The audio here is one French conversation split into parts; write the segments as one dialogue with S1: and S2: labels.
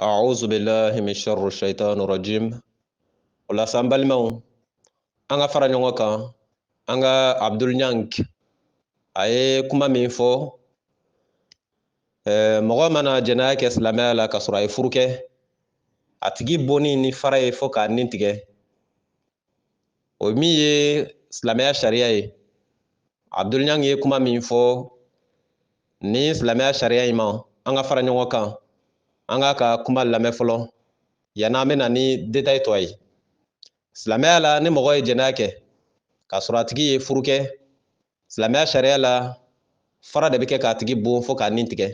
S1: أعوذ بالله من شر الشيطان الرجيم ولا سامبال ماو أنا فرانيوكا أنا عبد النيانك أي كما مينفو mɔgɔ mana jɛnɛya kɛ silamɛya la ka sɔrɔ a ye furu kɛ a tigi bonni ni fara ye fo k'a nin tigɛ o min ye silamɛya sariya ye abdulɲang ye kuma min fɔ ni silamɛya sariya in ma an ka fara ɲɔgɔn kan an k'a ka kuma lamɛn fɔlɔ yan'an bɛna ni détail tɔ ye silamɛya la ni mɔgɔ ye jɛnɛya kɛ ka sɔrɔ a tigi ye furu kɛ silamɛya sariya la fara de bɛ kɛ k'a tigi bon fo k'a nin tigɛ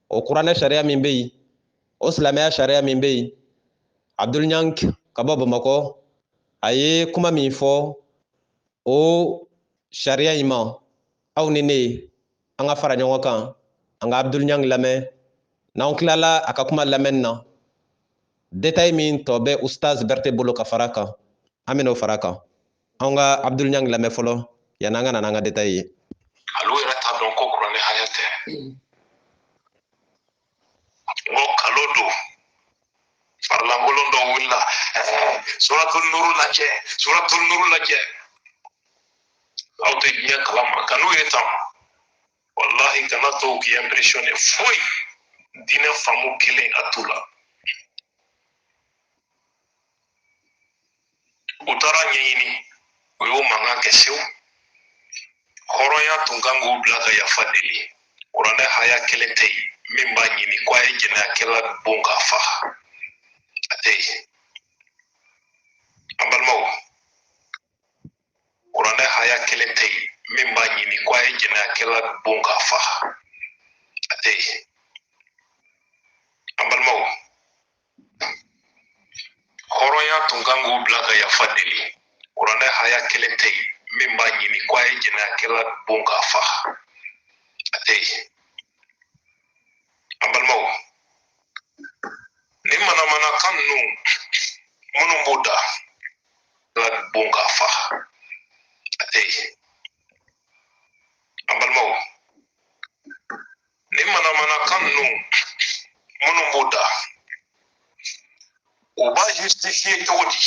S1: o kuranɛ sariya min bɛ yen o silamɛya sariya min bɛ yen abdulɲang ka bɔ bamakɔ a ye kuma min fɔ o sariya in ma aw ni ne an ka fara ɲɔgɔn kan an ka abdulɲang lamɛn n'an tilala a ka kuma lamɛnni na détail min tɔ bɛ ustaz Berete bolo ka fara kan an bɛn'o fara kan an ka abdulɲang lamɛn fɔlɔ yan'an ka na n'an ka détail ye.
S2: Alo yɛrɛ t'a dɔn ko kuranɛ haya tɛ n ko kalo don farilankolon dɔ wulila suratul nuru lajɛ aw tɛ diɲɛ kalama ka n'u ye tan wallahi kana to k'i impressionné foyi diinɛ faamu kelen a t'u la u taara ɲɛɲini u y'o mankan kɛ sewu hɔrɔnya tun kan k'u bila ka yafa deli kuranɛ haya kelen tɛ yen min b'a ɲini ko a ye jɛnɛyakɛla bon k'a faga a tɛ yen an balimaw kuranɛ haya kelen tɛ yen min b'a ɲini ko a ye jɛnɛyakɛla bon k'a faga a tɛ yen an balimaw hɔrɔnya tun kan k'u bila ka yafa deli kuranɛ haya kelen tɛ yen min b'a ɲini ko a ye jɛnɛyakɛla bon k'a faga a tɛ yen an balimaw ni manamanakan ninnu minnu b'o da la bon k'a faga a tɛ yen an balimaw ni manamanakan ninnu minnu b'o da u b'a justifier cogo di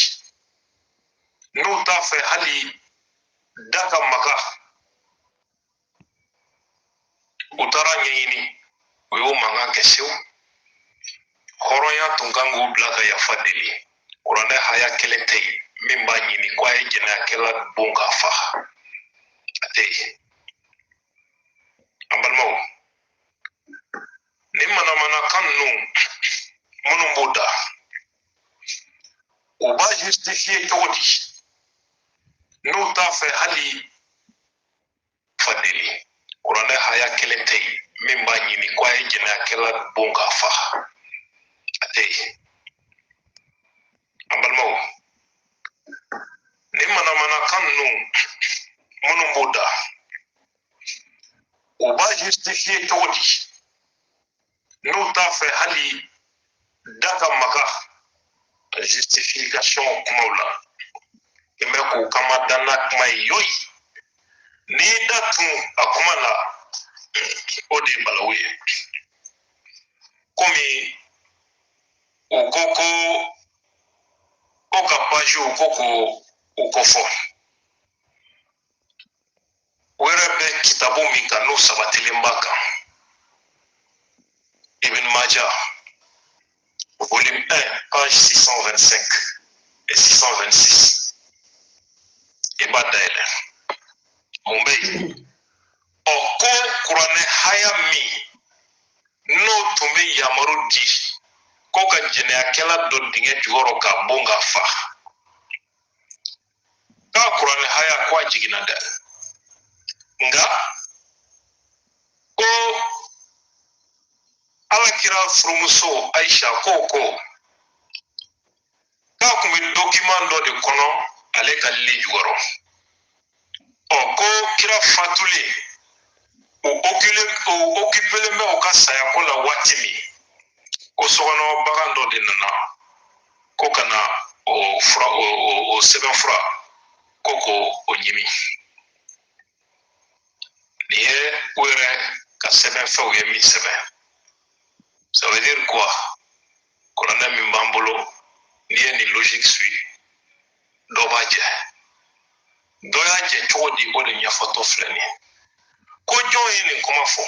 S2: n'u t'a fɛ hali da ka maga u taara ɲɛɲini u y'o mankan kɛ sewu hɔrɔnya tun kan k'u bila ka yafa deli kuranɛ haya kelen tɛ yen min b'a ɲini ko a ye jɛnɛyakɛla bon k'a faga a tɛ yen an balimaw ni manamanakan ninnu minnu b'o da u b'a justifier cogo di n'u t'a fɛ hali fadeli kuranɛ haya kelen tɛ yen min b'a ɲini ko a ye jɛnɛyakɛla bon k'a faga a tɛ yen an balimaw ni manamanakan ninnu minnu b'o da u b'a justifier cogo di n'u t'a fɛ hali da ka maga justification kumaw la i bɛ k'u kama danna kuma ye yoyi n'i da tun a kuma la o de ye balawu ye komi u ko ka pajiw ko k'o kofɔ u yɛrɛ bɛ kitabu min kan n'o sabatilen b'a kan Ibn Majah volume 1 page 625 et 626 i b'a dayɛlɛ mun bɛ yen ko kuranɛ haya min n'o tun bɛ yamaru di ko ka jɛnɛyakɛla dɔ dingɛ jukɔrɔ k'a bon k'a fa k'a kuranɛ haya ko a jiginna dɛ nka ko alakira furumuso Aisha ko k'a kun bɛ document dɔ de kɔnɔ ale ka li jukɔrɔ ko kira fatulen o occupelen bɛ o ka sayako la waati min ko sokɔnɔ bagan dɔ de nana ko ka na o sɛbɛn fura ko k'o ɲimi nin ye u yɛrɛ ka sɛbɛn fɛnw ye min sɛbɛn ça veut dire quoi logique suit dɔ b'a jɛ dɔ y'a jɛ cogo di o de ɲɛfɔtɔ filɛ nin ye ko jɔn ye nin kuma fɔ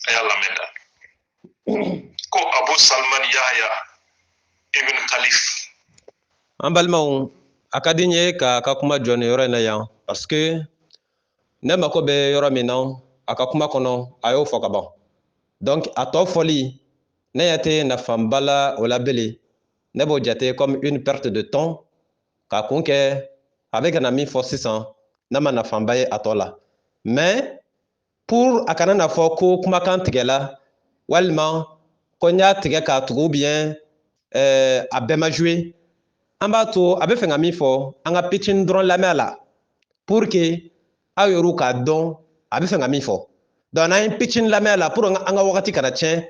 S2: a y'a lamɛn da ko Abu Salman Yahya ibn Khalif
S1: an balimaw a ka di n ye ka ka kuma jɔ nin yɔrɔ in na yan parce que ne mako bɛ yɔrɔ min na a ka kuma kɔnɔ a y'o fɔ ka ban donc a tɔ fɔli ne ɲɛ tɛ nafanba la o la bilen ne b'o jate comme une perte de temps ka kun kɛ a bɛ ka na min fɔ sisan ne ma nafanba ye a tɔ la mais pour a kana na fɔ ko kumakan tigɛla walima ko n y'a tigɛ k'a tugu ou bien a bɛɛ ma jouer an b'a to a bɛ fɛ ka min fɔ an ka pitinin dɔrɔn lamɛn a la pour que aw yɛrɛw k'a dɔn a bɛ fɛ ka min fɔ donc n'an ye pitinin lamɛn a la pour an ka wagati kana tiɲɛ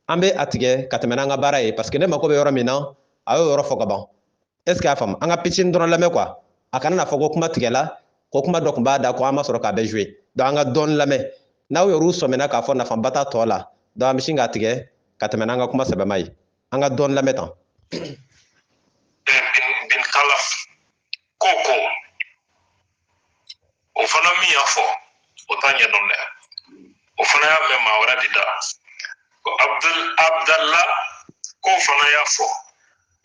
S1: an bɛ a tigɛ ka tɛmɛ n'an ka baara ye parce que ne mako bɛ yɔrɔ min na a y'o yɔrɔ fɔ ka ban est ce que a faamu an ka pitinin dɔrɔn lamɛn quoi a kana na fɔ ko kuma tigɛla ko kuma dɔ tun b'a da ko an ma sɔrɔ k'a bɛɛ jouer donc an ka dɔɔni lamɛn n'aw yɛrɛw sɔmina k'a fɔ nafanba t'a tɔ la donc an bɛ sin k'a tigɛ ka tɛmɛ n'an ka kuma sɛbɛma ye an ka dɔɔni lamɛn tan.
S2: bin Khalaf ko o fana min y'a fɔ o t'a ɲɛdɔn dɛ o fana y'a mɛn maa wɛrɛ de da ko Abdallah ko fana y'a fɔ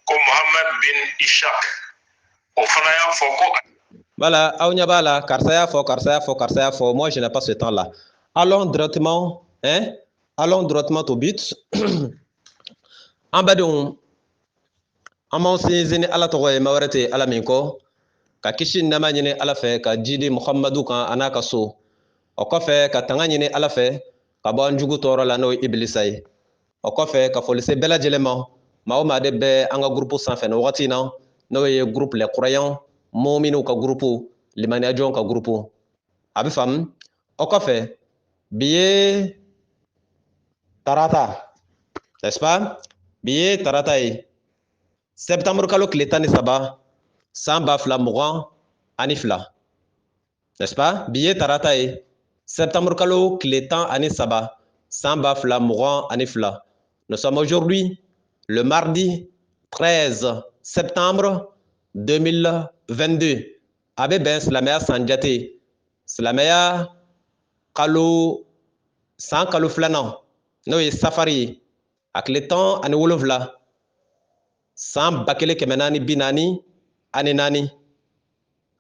S2: ko Mohamed bin Ishaq o fana y'a fɔ ko
S1: voilà aw ɲɛ b'a la karisa y'a fɔ karisa y'a fɔ karisa y'a fɔ moi je n'ai pas ce temps là allons directement au but an badenw an b'an sinsin ni ala tɔgɔ ye ma wɛrɛ tɛ ala min kɔ ka kisi ni nɛɛma ɲini ala fɛ ka jidi muhamadu kan a n'a ka so o kɔfɛ ka tanga ɲini ala fɛ ka bɔ an jugu tɔɔrɔ la n'o ye ibilisa ye o kɔfɛ ka foli se bɛɛ lajɛlen ma maa o maa de bɛ an ka groupe sanfɛ nin wagati in na n'o ye groupe les croyants mɔminiw ka groupe limaniyajɔnw ka groupe a bɛ faamu o kɔfɛ bi ye tarata n'est-ce pas bi ye tarata ye septembre kalo tile 13 san 2022 n'est-ce pas bi ye tarata ye septembre kalo tile 13 san 2022 nous sommes aujourd'hui le mardi 13 septembre 2022 a bɛ bɛn silamɛya san jate silamɛya san kalo filanan n'o ye safari ye a tile 17 san 1444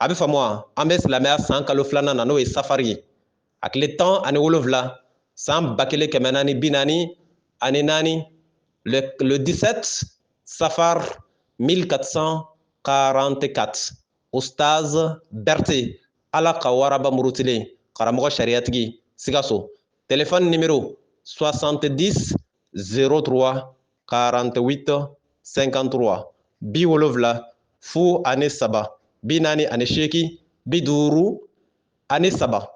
S1: a bɛ faamu wa an bɛ silamɛya san kalo filanan na n'o ye safari ye a tile 17 san 1444 le 17 safar 1444 Ustaz Berté ala ka waraba murutilen karamɔgɔ sariyatigi Sikaso téléphone numéro 70 03 48 53 70 fu ani saba 48 53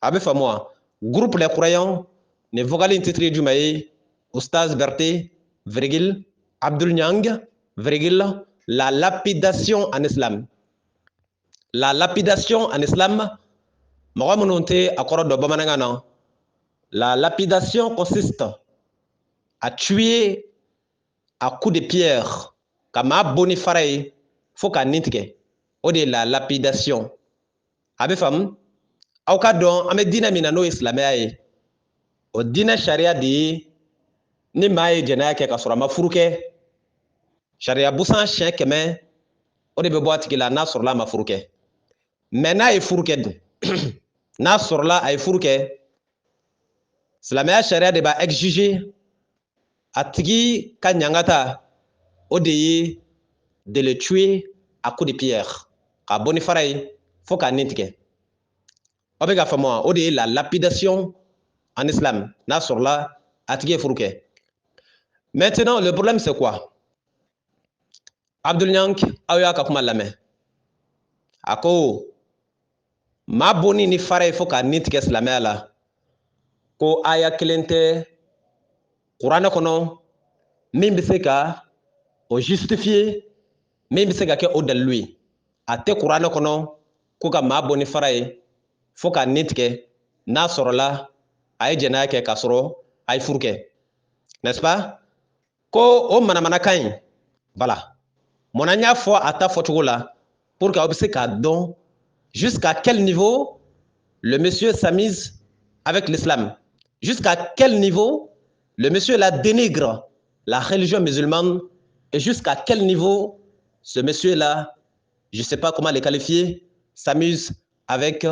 S1: a bɛ faamu wa groupe les croyants ni vocal in titre ye jumɛn ye Ustaz Berté virgule Abdul Niang virgule la lapidation en islam la lapidation en islam mɔgɔ minnu tɛ a kɔrɔ dɔn bamanankan na la lapidation consiste à tuer à coup de pierre ka maa boni fara ye fo ka nin tigɛ o de ye la lapidation a bɛ faamu aw ka dɔn an bɛ diinɛ min na n'o ye silamɛya ye o diinɛ sariya de ye ni maa ye jɛnɛya kɛ ka sɔrɔ a ma furu kɛ sariya busan siɲɛ 100 o de bɛ bɔ a tigi la n'a sɔrɔla a ma furu kɛ mais n'a ye furu kɛ dun n'a sɔrɔla a ye furu kɛ silamɛya sariya de b'a exiger a tigi ka ɲangata o de ye de le tuer à coup de pierre k'a bɔ ni fara ye fo k'a nin tigɛ aw bɛ ka faamu wa o de ye la lapidation en islam n'a sɔrɔla a tigi ye furu kɛ maintenant le problème c'est quoi Abdul Niang aw y'a ka kuma lamɛn a ko maa bonni ni fara ye fo k'a nin tigɛ silamɛya la ko aya kelen tɛ kuranɛ kɔnɔ min bɛ se ka o justifier min bɛ se ka kɛ o dalilu ye a tɛ kuranɛ kɔnɔ ko ka maa bɔ ni fara ye fo k'a nin tigɛ n'a sɔrɔla a ye jɛnɛya kɛ k'a sɔrɔ a ye furu kɛ n'est-ce pas ko o manamanakan in voilà Mon anya fois à ta photo là, pour qu'on puisse don jusqu'à quel niveau le monsieur s'amise avec l'islam. Jusqu'à quel niveau le monsieur la dénigre la religion musulmane et jusqu'à quel niveau ce monsieur-là, je ne sais pas comment les qualifier, s'amuse avec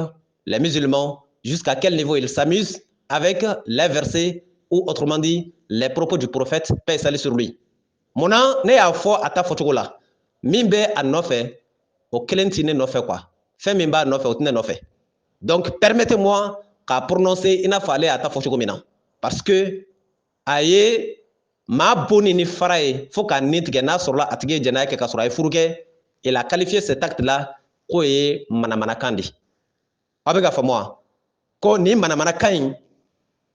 S1: les musulmans, jusqu'à quel niveau il s'amuse avec les versets ou autrement dit les propos du prophète, paix et salut sur lui. Mon an, ne y'a fɔ à ta photo là, min bɛ a nɔfɛ, o kelen ti ne nɔfɛ quoi. Fɛn min b'a nɔfɛ o ti ne nɔfɛ. Donc permettez-moi k'a prononcer i n'a fɔ ale y'a ta fɔ cogo min na. Parce que a ye maa boni ni fara ye fo k'a nin tigɛ n'a sɔrɔla a tigi ye jɛnɛya kɛ k'a sɔrɔ a ye furu kɛ. Il a qualifié cet acte là k'o ye manamanakan de ye. Aw bɛ ka faamu wa? Ko nin manamanakan in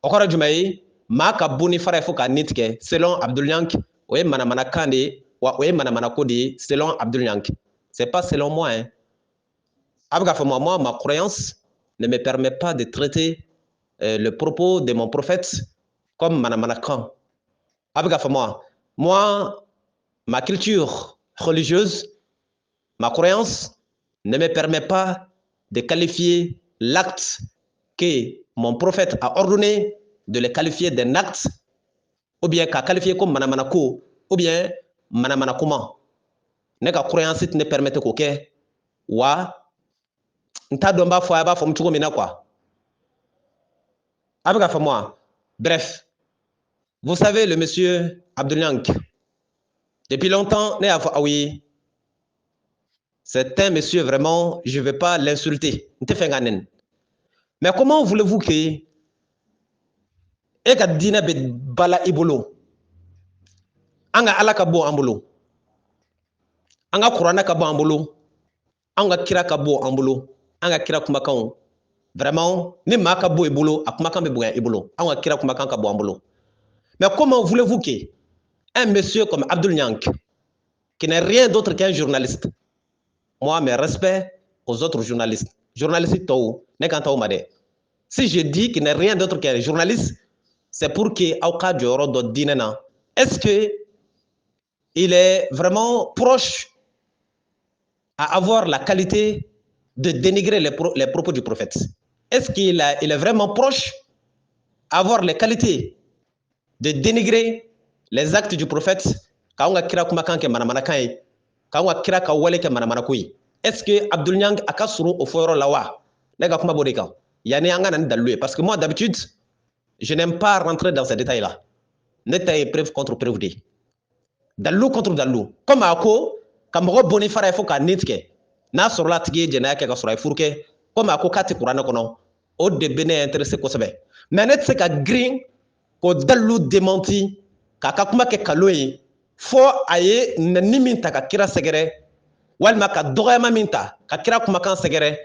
S1: o kɔrɔ jumɛn ye? Maa ka boni fara ye fo k'a nin tigɛ selon Abdul Yank. O ye manamanakan de ye wa o ye manamanako de ye selon Abdul Yank. C'est pas selon moi hein. Aw bɛ ka faamu wa? Moi ma croyance ne me permet pas de traiter le propos de mon prophète comme manamanakan. Aw bɛ ka faamu wa? Moi ma culture religieuse, ma croyance ne me permet pas de qualifier l'acte que mon prophète a ordonné de le qualifier d'un acte ou bien qu'a qualifié comme manamanako ou bien manamanakuma. Ne ka croyance ne permet k'o kɛ wa n t'a dɔn n b'a fɔ a b'a faamu cogo min na quoi. A bɛ ka faamu wa? Bref, vous savez le monsieur Abdul Yank, depuis longtemps ne y'a fɔ aw ye. C'est un monsieur vraiment, je ne vais pas l'insulter. Mais comment voulez-vous que e ka diinɛ bɛ bala i bolo, an ka Ala ka bɔ an bolo, an ka kuranɛ ka bɔ an bolo, an ka kira ka bɔ an bolo, an ka kira kumakanw vraiment ni maa ka bɔ i bolo a kumakan bɛ bonya i bolo, an ka kira kumakan ka bɔ an bolo. Mais comment voulez-vous que un monsieur comme Abdul Yank, qui n'est rien d'autre qu'un journaliste, moi mes respects aux autres journalistes, journalistes tɔw ne kan t'aw ma dɛ. Si je dis qu'il n'est rien d'autre qu'un journaliste, c'est pour que aw ka jɔyɔrɔ dɔ diinɛ na. Est-ce que il est vraiment proche à avoir la qualité de dénigrer les propos du prophète? Est-ce qu'il est vraiment proche à avoir les qualités de dénigrer les actes du prophète? K'anw ka kira kumakan kɛ manamanakan ye, k'anw ka kira ka wale kɛ manamanako ye. Est-ce que Abdul Yank a ka surun o fɔyɔrɔ la wa? Ne ka kuma b'o de kan. Yani an ka na ni dalilu ye. Parce que moi d'habitude, je n'aime pas rentrer dans ces détails-là. Ne ta ye preuve contre preuve de ye. Dalilu contre dalilu. Comme a ko ka mɔgɔ boni fara ye fo k'a nin tigɛ. N'a sɔrɔla a tigi ye jɛnɛya kɛ ka sɔrɔ a ye furu kɛ, comme a ko k'a tɛ kuranɛ kɔnɔ, o de bɛ ne intéressé kosɛbɛ. Mais ne tɛ se ka girin k'o dalilu démenti k'a ka kuma kɛ nkalon ye fo a ye nɛni min ta ka kira sɛgɛrɛ walima ka dɔgɔyama min ta ka kira kumakan sɛgɛrɛ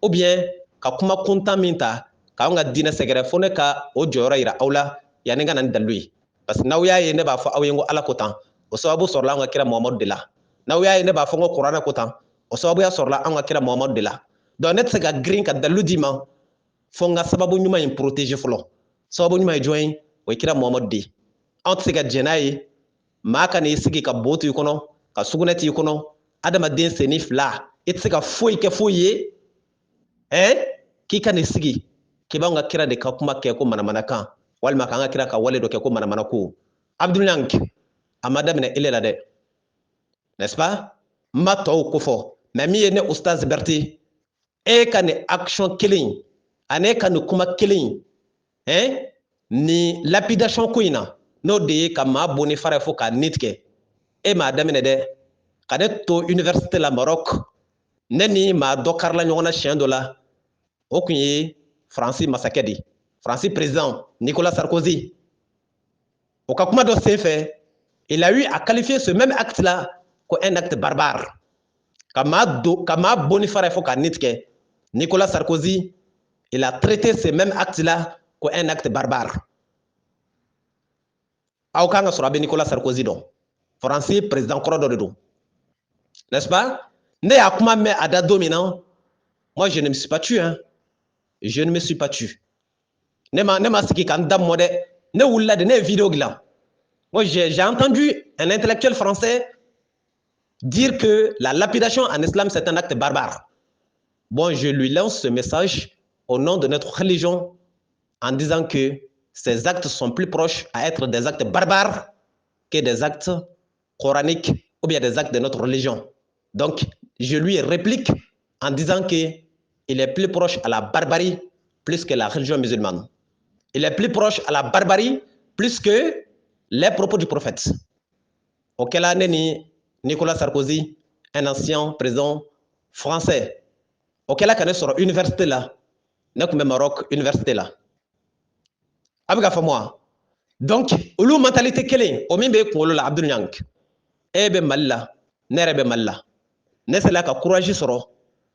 S1: ou bien ka kuma kuntan min ta k'anw ka diinɛ sɛgɛrɛ fo ne ka o jɔyɔrɔ yira aw la yanni n ka na ni dalilu ye. Parce que n'aw y'a ye ne b'a fɔ aw ye n ko Ala ko tan, o sababu sɔrɔla an ka kira Muhamadu de la. N'aw y'a ye ne b'a fɔ n ko kuranɛ ko tan, o sababuya sɔrɔla an ka kira Muhamadu de la. Donc ne tɛ se ka girin ka dalilu d'i ma fo n ka sababu ɲuman in protéger fɔlɔ. Sababu ɲuman ye jɔn ye? O ye kira Muhamadu de ye. Anw tɛ se ka jɛn n'a ye maa ka n'i sigi ka bo to i kɔnɔ ka sugunɛ t'i kɔnɔ adamaden senni fila i tɛ se ka foyi kɛ foyi ye k'i ka n'i sigi k'i b'anw ka kira de ka kuma kɛ ko manamanakan walima k'an ka kira ka wale dɔ kɛ ko manamanako. Abdul Yank a ma daminɛ ele la dɛ, n'est-ce pas? N ma tɔw ko fɔ mais min ye ne Ustaz Berete e ka nin action kelen ani e ka nin kuma kelen ni lapidation ko in na n'o de ye ka maa boni fara fo k'a nin tigɛ e m'a daminɛ dɛ ka ne to université la Maroc ne ni maa dɔ karila ɲɔgɔn na siɲɛ dɔ la o kun ye Faransi masakɛ de ye, Faransi président Nicolas Sarkozy. O ka kuma dɔ senfɛ il a eu à qualifier ce même acte là comme un acte barbare. Ka maa boni fara fo k'a nin tigɛ Nicolas Sarkozy, il a traité ce même acte là comme un acte barbare. Aw kan ka sɔrɔ a bɛ Nicolas Sarkozy dɔn, Faransi président kɔrɔ dɔ de don, n'est-ce pas? Ne y'a kuma mɛn a da don min na, moi je ne me suis pas tué, hein. Je ne me suis pas tué. Ne ma sigi ka n da mɔ dɛ, ne wulila de ne ye vidéo dilan. Moi j'ai entendu un intellectuel français dire que la lapidation en islam, c'est un acte barbare. Bon, je lui lance ce message au nom de notre religion en disant que ces actes sont plus proches à être des actes barbares que des actes coraniques ou bien des actes de notre religion. Donc, je lui réplique en disant qu'il est plus proche à la barbarie plus que la religion musulmane. Il est plus proche à la barbarie plus que les propos du prophète. Auquel année Nicolas Sarkozy, un ancien président français, auquel a sur l'université là, n'est que Maroc, université là. Abiga moi. Donc, ulu mentalité kelen, o min be kunkolo la Abdul Nyank. E be Mali la, ne yɛrɛ be Mali la. Ne sela ka courage sɔrɔ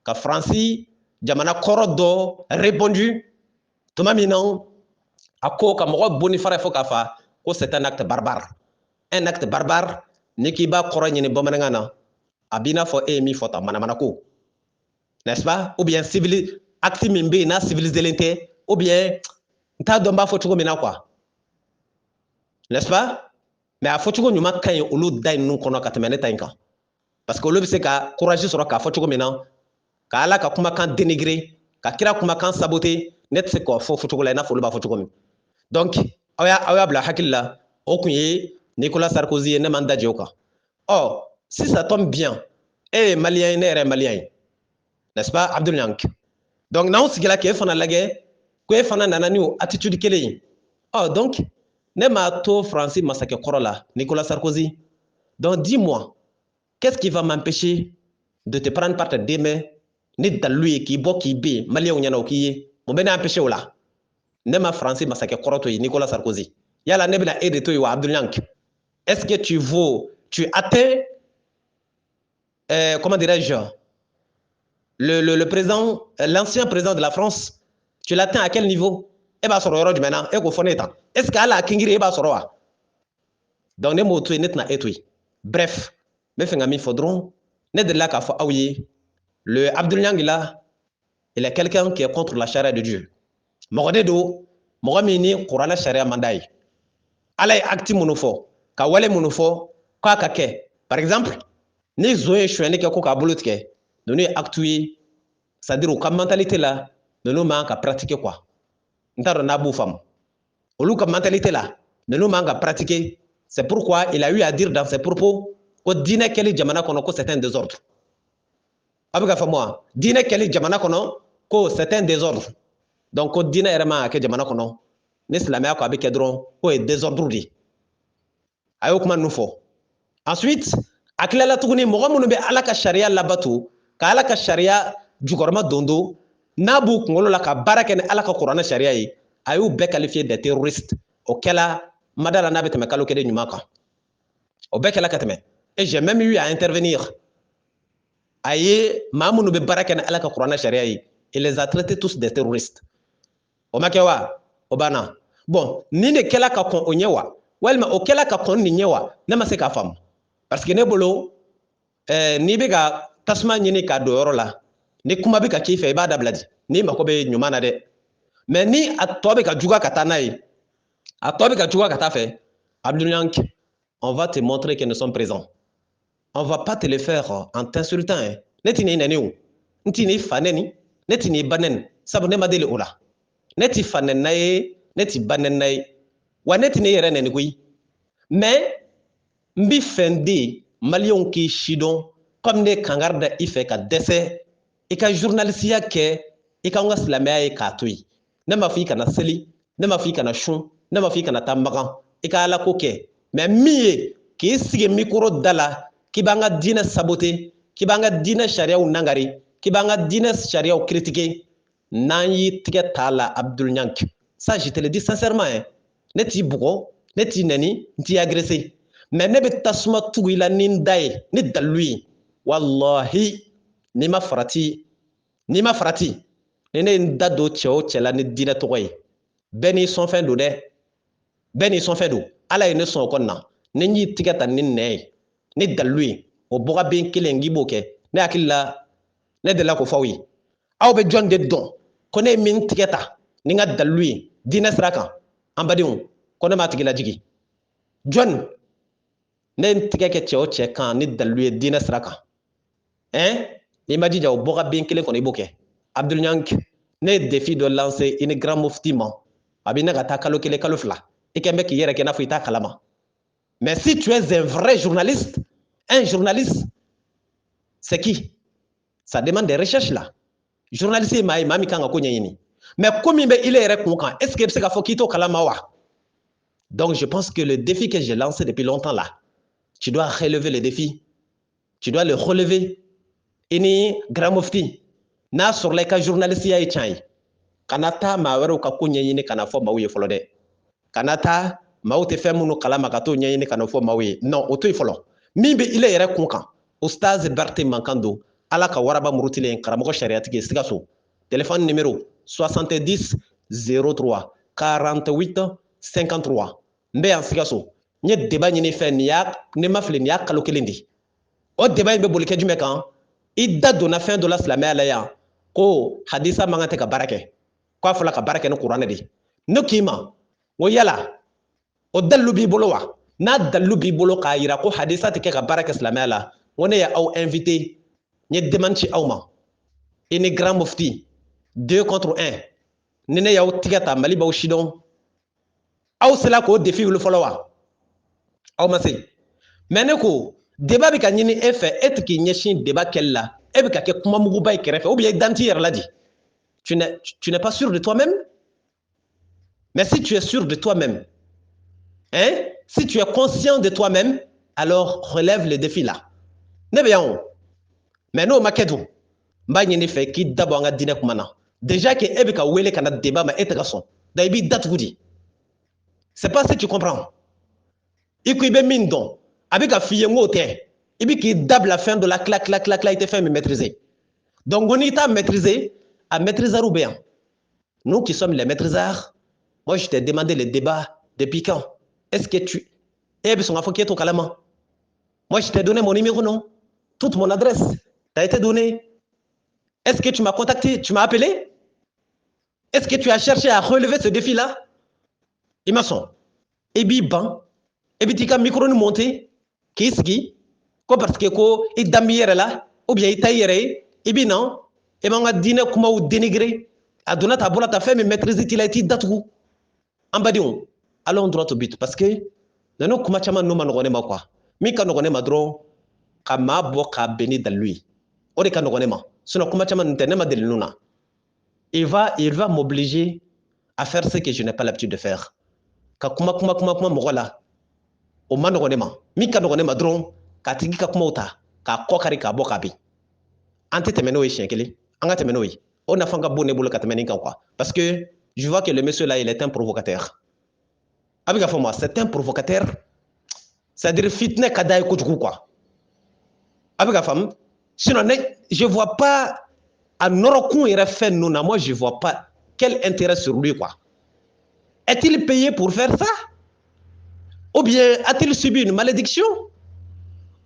S1: ka Faransi jamana kɔrɔ dɔ répondu tuma min na a ko ka mɔgɔ boni fara fo k'a fa ko c'est un acte barbare. Un acte barbare ni k'i b'a kɔrɔ ɲini bamanankan na a b'i n'a fɔ e ye min fɔ tan manamana ko, n'est-ce pas? Ou bien civil acte min be yen n'a civiliselen tɛ ou bien n t'a dɔn n b'a fɔ cogo min na quoi, n'est-ce pas? Mais a fɔ cogo ɲuman ka ɲi olu da ninnu kɔnɔ ka tɛmɛ ne ta in kan parce que olu bɛ se ka courage sɔrɔ k'a fɔ cogo min na ka Ala ka kumakan dénigrer ka kira kumakan saboter ne tɛ se k'o fɔ cogo la i n'a fɔ olu b'a fɔ cogo min. Donc aw y'a bila hakili la o kun ye Nicolas Sarkozy ye ne man daje o kan. Or si ça tombe bien e ye malien ye ne yɛrɛ ye malien ye, n'est-ce pas Abdul Nyank? Donc n'anw sigila k'e fana lajɛ ko e fana nana ni o attitude kelen ye. Oh donc ne m'a to Faransi masakɛ kɔrɔ la Nicolas Sarkozy. Donc dis-moi, qu'est-ce qui va m'empêcher de te prendre par tes deux mains ni dalu ye k'i bɔ k'i ben maliyɛnw ɲɛna o k'i ye mun bɛ ne empêcher o la? Ne ma Faransi masakɛ kɔrɔ to yen Nicolas Sarkozy. Yala ne bɛna e de to yen wa Abdul Nyank? Est-ce que tu atteins comment dirais-je le président, l'ancien président de la France, tu l'atteins à quel niveau? E b'a sɔrɔ yɔrɔ jumɛn na? E k'o fɔ ne ye tan. Est-ce que hali a kingiri e b'a sɔrɔ wa? Donc ne m'o to yen ne tɛna e to yen. Bref, n bɛ fɛ ka min fɔ dɔrɔn ne delila k'a fɔ aw ye le Abdul Nyank là, il est quelqu'un qui est contre la charia de Dieu. Mɔgɔ de don mɔgɔ min ni kuranɛ charia man d'a ye. Ala ye acte minnu fɔ ka wale minnu fɔ k'a ka kɛ. Par exemple, ni nson ye sonyɛli kɛ ko k'a bolo tigɛ, ninnu ye acte ye, c'est-à-dire u ka mentalité la ninnu man ka pratiquer quoi. N t'a dɔn n'a b'u faamu. Olu ka mentalité la ninnu man ka pratiquer. C'est pourquoi il a eu à dire dans ses propos ko diinɛ kɛli jamana kɔnɔ ko c'est un désordre. A bɛ ka faamu wa? Diinɛ kɛli jamana kɔnɔ ko c'est un désordre. Donc ko diinɛ yɛrɛ man ka kɛ jamana kɔnɔ ni silamɛya ko a bɛ kɛ dɔrɔn k'o ye désordre de ye. A y'o kuma ninnu fɔ. Ensuite a tilala tuguni mɔgɔ minnu bɛ Ala ka sariya labato ka Ala ka sariya jukɔrɔma dondo n'a b'u kunkolo la ka baara kɛ ni Ala ka kuranɛ sariya ye a y'u bɛɛ qualifié des terroristes. O kɛla ma d'a la n'a bɛ tɛmɛ kalo kelen ɲuman kan. O bɛɛ kɛla ka tɛmɛ. Et j'ai même eu à intervenir. A ye maa minnu bɛ baara kɛ ni Ala ka kuranɛ sariya ye, il les a traités tous des terroristes. O ma kɛ wa? O banna. Bon nin de kɛla ka kɔn o ɲɛ wa? Walima o kɛla ka kɔn nin ɲɛ wa? Ne ma se k'a faamu. Parce que ne bolo n'i bɛ ka tasuma ɲini k'a don yɔrɔ la ni kuma bɛ ka k'i fɛ i b'a dabila di n'i mago bɛ ɲuman na dɛ. Mais ni a tɔ bɛ ka juguya ka taa n'a ye a tɔ bɛ ka juguya ka taa fɛ Abdul Nyank, on va te montrer que nous sommes présents. On va pas te le faire en t'insultant. Ne t'i n'i nɛni o, n t'i n'i fa nɛni, ne t'i n'i ba nɛni, sabu ne ma deli o la. Ne t'i fa nɛnina ye, ne t'i ba nɛnina ye, wa ne t'i n'i yɛrɛ nɛni koyi. Mais n bi fɛ n den maliyɛnw k'i si dɔn comme ne kangari da i fɛ ka dɛsɛ i ka journalisiya kɛ i ka n ka silamɛya ye k'a to yen. Ne m'a fɔ i kana seli, ne m'a fɔ i kana sun, ne m'a fɔ i kana taa magan, i ka Ala ko kɛ. Mais min ye k'i sigi micro da la k'i b'an ka diinɛ saboter, k'i b'an ka diinɛ sariyaw nangari, k'i b'an ka diinɛ sariyaw critiquer, n'an y'i tigɛ t'a la Abdul Nyank. Ça je te le dis sincèrement hein. Ne t'i bugɔ, ne t'i nɛni, n t'i agressé. Mais ne bɛ tasuma tugu i la ni n da ye, ni dalu ye. Wallahi n'i ma farati, ni ne ye n da don cɛ o cɛ la ni diinɛ tɔgɔ ye. Bɛɛ n'i sɔnfɛn don dɛ. Bɛɛ n'i sɔnfɛn don. Ala ye ne sɔn o kɔni na. Ni n y'i tigɛ ta ni nɛ ye, ni dalu ye, o bɔgɔben kelen k'i b'o kɛ. Ne hakili la, ne delila k'o fɔ aw ye. Aw bɛ jɔn de dɔn ko ne ye min tigɛ ta ni n ka dalu ye diinɛ sira kan, an badenw, ko ne m'a tigi lajigi. Jɔn ne tigɛ kɛ cɛ o cɛ kan ni dalilu ye diinɛ sira kan n'i ma jija o bɔga ben kelen kɔnɔ i b'o kɛ Abdul Nyank ne ye défi dɔ lancer i ni grand mufti ma a bɛ ne ka taa kalo kelen kalo fila i kɛn bɛ k'i yɛrɛ kɛ i n'a fɔ i t'a kalama mais si tu es un vrai journaliste un journaliste c'est qui ça demande des recherches là journaliste ye maa ye maa min kan ka ko ɲɛɲini mais ko min bɛ ile yɛrɛ kun kan est ce que i bɛ se k'a fɔ k'i t'o kalama wa donc je pense que le défi que j'ai lancé depuis longtemps là tu dois relever le défi tu dois le relever i ni grand mufti n'a sɔrɔla i ka journalistiya ye tiɲɛ ye kana taa maa wɛrɛw ka ko ɲɛɲini kana fɔ maaw ye fɔlɔ dɛ kana taa maaw tɛ fɛn minnu kalama ka t'o ɲɛɲini kana fɔ maaw ye non o to yen fɔlɔ min bɛ ile yɛrɛ kun kan Ustaz Berté Mankan don ala ka waraba murutilen karamɔgɔ sariatigi ye Sikaso téléphone numéro 70 03 48 53 n bɛ yan Sikaso n ye débat ɲini fɛ ne ma fili nin y'a kalo kelen de o débat in bɛ boli kɛ jumɛn kan i da donna fɛn dɔ la silamɛya la yan ko hadisa man kan tɛ ka baara kɛ k'a fɔla ka baara kɛ ni kuranɛ de ne k'i ma o yala o dalilu b'i bolo wa n'a dalilu b'i bolo k'a yira ko hadisa tɛ kɛ ka baara kɛ silamɛya la n ko ne ye aw invité n ye demande ci aw ma i ni grand mufti 2 contre 1 ni ne y'aw tigɛ ta Mali b'aw sidɔn aw sela k'o défi wuli fɔlɔ wa aw ma se mais ne ko débat bɛ ka ɲini e fɛ e tɛ k'i ɲɛsin débat kɛli la e bɛ ka kɛ kumamuguba ye kɛrɛfɛ ou bien i dan t'i yɛrɛ la di tu n'es pas sûr de toi-même mais si tu es sûr de toi-même si tu es conscient de toi-même alors relève le défi là ne bɛ yan o mais n'o ma kɛ dun n b'a ɲini fɛ k'i dabɔ an ka diinɛ kuma na déjà que e bɛ ka wele ka na débat ma e tɛ ka sɔn donc i b'i datugu di c'est pas si tu comprends i ko i bɛ min dɔn a bɛ ka f'i ye n k'o tɛ i bɛ k'i dabila fɛn dɔ la tila i tɛ fɛn min maîtriser donc n'i t'a maîtriser a maîtriseurs bɛ yan nous qui sommes les maîtrisards moi je t'ai demandé le débat depuis quand est-ce que tu e bɛ sɔn k'a fɔ k'e t'o kalama moi je t'ai donné mon numéro non toute mon adresse t'a été donnée est-ce que tu m'as contacté tu m'as appelé est-ce que tu as cherché à relever ce défi là i ma sɔn i b'i ban i bɛ t'i ka micro ni monter k'i sigi ko parce que ko i dan b'i yɛrɛ la ou bien i ta i yɛrɛ ye i bɛ na i b'an ka diinɛ kumaw dénigrer a donna ta bɔra ta fɛn min maîtrise t'i la i t'i datugu an badenw allons droit au but parce que ninnu kuma caman ninnu ma nɔgɔn ne ma quoi min ka nɔgɔn ne ma dɔrɔn ka maa bɔ k'a bɛn ni dalilu ye o de ka nɔgɔn ne ma sinon kuma caman ninnu tɛ ne ma deli ninnu na il va m'obliger à faire ce que je n'ai pas l'habitude de faire ka kuma mɔgɔ la o ma nɔgɔn ne ma min ka nɔgɔn ne ma dɔrɔn k'a tigi ka kumaw ta k'a kɔ kari k'a bɔ k'a bin an tɛ tɛmɛ n'o ye siɲɛ kelen an ka tɛmɛ n'o ye o nafa ka bon ne bolo ka tɛmɛ nin kan quoi parce que je vois que le monsieur là il est un provocateur a bɛ ka fɔ ma c'est un provocateur c'est-à-dire fitinɛ ka d'a ye kojugu quoi a bɛ ka faamu sinon ne je vois pas a nɔrɔkun yɛrɛ fɛn ninnu na moi je vois pas quel intérêt sur lui quoi est-il payé pour faire ça ou bien a-t-il subi une malédiction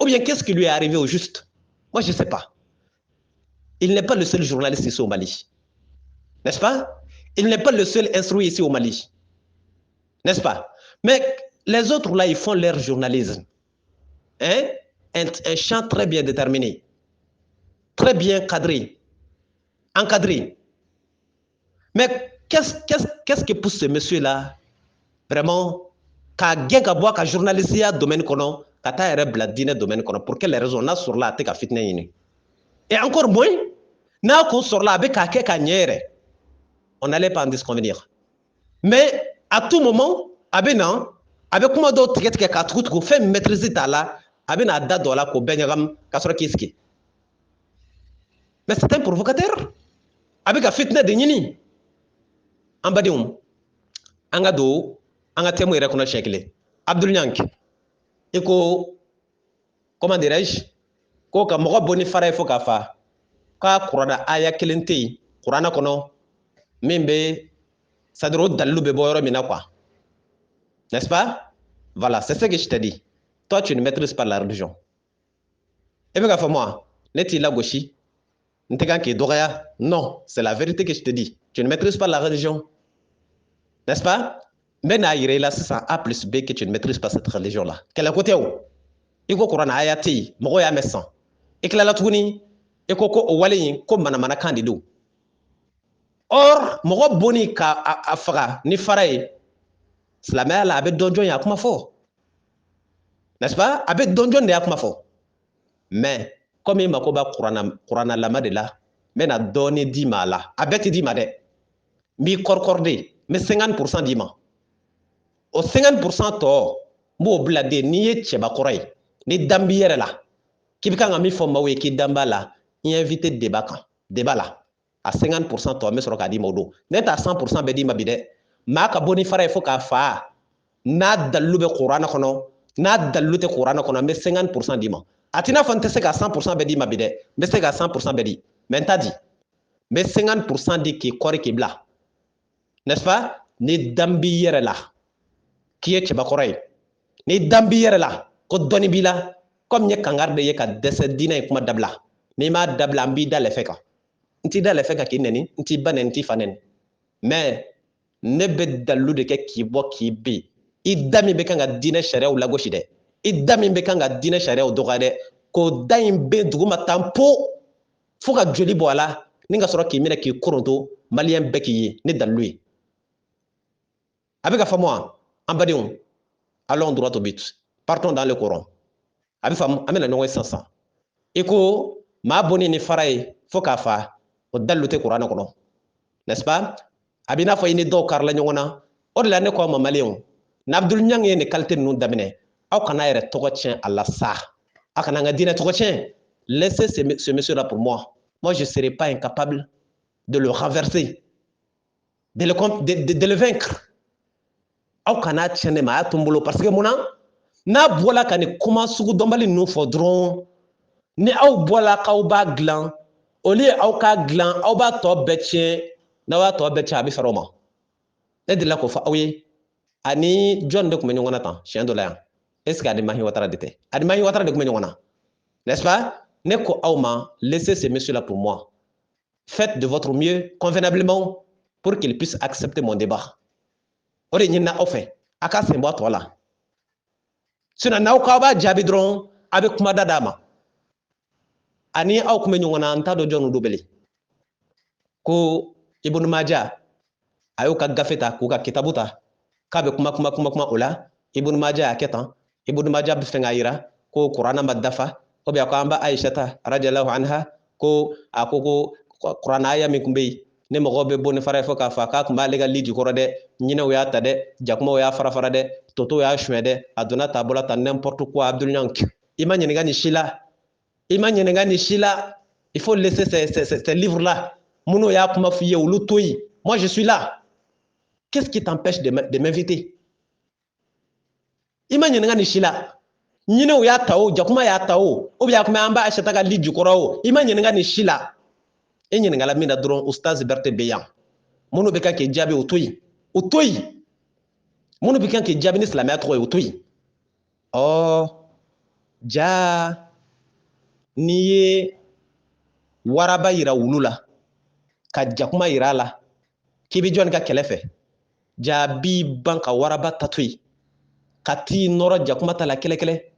S1: ou bien qu'est-ce qui lui est arrivé au juste moi je sais pas il n'est pas le seul journaliste ici au Mali n'est-ce pas il n'est pas le seul instruit ici au Mali n'est-ce pas mais les autres là ils font leur journalisme un champ très bien déterminé très bien cadré encadré mais qu'est-ce qui pousse ce monsieur là vraiment k'a gɛn ka bɔ a ka journalistiya domaine kɔnɔ ka taa yɛrɛ bila diinɛ domaine kɔnɔ pour quelle raison n'a sɔrɔla a tɛ ka fitinɛ ɲini et encore moins n'a kun sɔrɔla a bɛ k'a kɛ ka ɲɛ yɛrɛ on n'allait pas en disconvenir mais à tout moment a bɛ na a bɛ kuma dɔw tigɛ k'a tugu fɛn min maîtrise t'a la a bɛ n'a da don a la k'o bɛɛ ɲagami ka sɔrɔ k'i sigi mais c'est un provocateur a bɛ ka fitinɛ de ɲini an badenw an ka don an ka thème yɛrɛ kɔnɔ siɲɛ kelen Abdul Nyank i ko comment dirais-je ko ka mɔgɔ bɔ ni fara ye fo k'a fa k'a kuranna aya kelen tɛ yen kuranna kɔnɔ min bɛ c'est-à-dire o dalilu bɛ bɔ yɔrɔ min na quoi n'est-ce pas voilà c'est ce que je t'ai dit toi tu ne maîtrises pas la religion i bɛ ka fɔ moi ne t'i lagosi n tɛ kan k'i dɔgɔya non c'est la vérité que je te dis tu ne maîtrises pas la religion n'est-ce pas n bɛ n'a yira i la sisan A plus B que tu ne maîtrises pas cette religion là kɛlɛ ko tɛ o i ko kuranna aya tɛ yen mɔgɔw y'a mɛn san i tilala tuguni i ko o wale in ko manamanakan de don or mɔgɔ bonni ka a faga ni fara ye silamɛya la a bɛ dɔn jɔn ye a kuma fɔ n'est-ce pas a bɛ dɔn jɔn de y'a kuma fɔ mais comme i mako b'a kuranna lama de la n bɛna dɔɔni d'i ma a la a bɛɛ tɛ d'i ma dɛ n b'i kɔrɔkɔrɔden n bɛ 50% d'i ma o 50% tɔ n b'o bila den n'i ye cɛbakɔrɔ ye ni dan b'i yɛrɛ la k'i bɛ kan ka min fɔ maaw ye k'i dan b'a la i invité débat kan débat la a 50% tɔ n bɛ sɔrɔ k'a d'i ma o don ne t'a 100% bɛɛ d'i ma bi dɛ maa ka bɔ ni fara ye fo k'a fa n'a dalilu bɛ kuranna kɔnɔ n'a dalilu tɛ kuranna kɔnɔ n bɛ 50% d'i ma a t'i n'a fɔ n tɛ se ka 100% bɛɛ d'i ma bi dɛ n bɛ se ka 100% bɛɛ di mais n t'a di n bɛ 50% di k'i kɔri k'i bila n'est-ce pas ni dan b'i yɛrɛ la k'i ye cɛbakɔrɔ ye ni dan b'i yɛrɛ la ko dɔnni b'i la comme n ye kangari de ye ka dɛsɛ diinɛ in kuma dabila n'i m'a dabila n b'i da lɛfɛ kan n t'i da lɛfɛ kan k'i nɛni n t'i ba nɛni n t'i fa nɛni mais ne bɛ dalilu de kɛ k'i bɔ k'i bin i da min bɛ kan ka diinɛ sariyaw lagosi dɛ i da min bɛ kan ka diinɛ sariyaw dɔgɔya dɛ k'o da in bɛ duguma tan po fo ka joli bɔ a la ni ka sɔrɔ k'i minɛ k'i koronto maliyɛn bɛɛ k'i ye ne dalilu ye a bɛ ka faamu wa an badenw allons droit au but partons dans le Coran a bɛ faamu an bɛna ɲɔgɔn ye sisan i ko maa bonni ni fara ye fo k'a fa o dalilu tɛ kuranɛ kɔnɔ n'est-ce pas a b'i n'a fɔ i ni dɔw karila ɲɔgɔn na o de la ne ko aw ma maliyɛnw ni Abdul Ɲangi ye nin qualité ninnu daminɛ aw kana yɛrɛ tɔgɔ tiɲɛ a la sa a kana an ka diinɛ tɔgɔ tiɲɛ laissez ce monsieur là pour moi je serai pas incapable de le renverser de le vaincre aw kana tiɲɛ ne ma a y'a to n bolo parce que mun na n'a bɔla ka nin kuma sugu dɔnbali ninnu fɔ dɔrɔn ni aw bɔla k'aw b'a dilan au lieu aw k'a dilan aw b'a tɔ bɛɛ tiɲɛ n'aw y'a tɔ bɛɛ tiɲɛ a bɛ fɛɛrɛ o ma ne delila k'o fɔ aw ye ani jɔn de tun bɛ ɲɔgɔn na tan siɲɛ dɔ la yan est ce que ani Mahi Watara de tɛ ani Mahi Watara de tun bɛ ɲɔgɔn na n'est-ce pas ne ko aw ma laissez ce monsieur là pour moi faites de votre mieux convenablement pour qu'il puisse accepter mon débat o de ɲinina aw fɛ a ka sen bɔ a tɔ la sinon n'aw k'aw b'a jaabi dɔrɔn a bɛ kuma da d'a ma ani aw tun bɛ ɲɔgɔn na n t'a dɔn jɔn don bɛlen ko Ibn Maja a y'o ka gafe ta k'u ka kitabu ta k'a bɛ kuma o la Ibn Maja y'a kɛ tan Ibn Maja bɛ fɛ k'a jira ko kuranna ma dafa ou bien ko an ba Ayisata radiyallahu anha ko a ko ko kuranna aya min tun bɛ yen ne mɔgɔw bɛ bɔ ni fara ye fo k'a fɔ k'a tun b'ale ka li jukɔrɔ dɛ ɲinɛw y'a ta dɛ jakumaw y'a fara fara dɛ toto y'a suɲɛ dɛ a donna ta bɔla ta n'importe quoi Abdul Ɲangi i ma ɲininka nin si la i ma ɲininka nin si la il faut laisser ces livres là minnu y'a kuma f'i ye olu to yen moi je suis là qu'est-ce qui t'empêche de m'inviter i ma ɲininka nin si la ɲinɛw y'a ta o jakuma y'a ta o ou bien a tun bɛ an ba Ayisata ka li jukɔrɔ o i ma ɲininka nin si la e ɲininkala min na dɔrɔn Ustaz Berete bɛ yan minnu bɛ kan k'i jaabi o to yen minnu bɛ kan k'i jaabi ni silamɛya tɔgɔ ye o to yen ja n'i ye waraba yira wulu la ka jakuma yira a la k'i bɛ jɔnni ka kɛlɛ fɛ ja b'i ban ka waraba ta to yen ka t'i nɔrɔ jakuma ta la kɛlɛ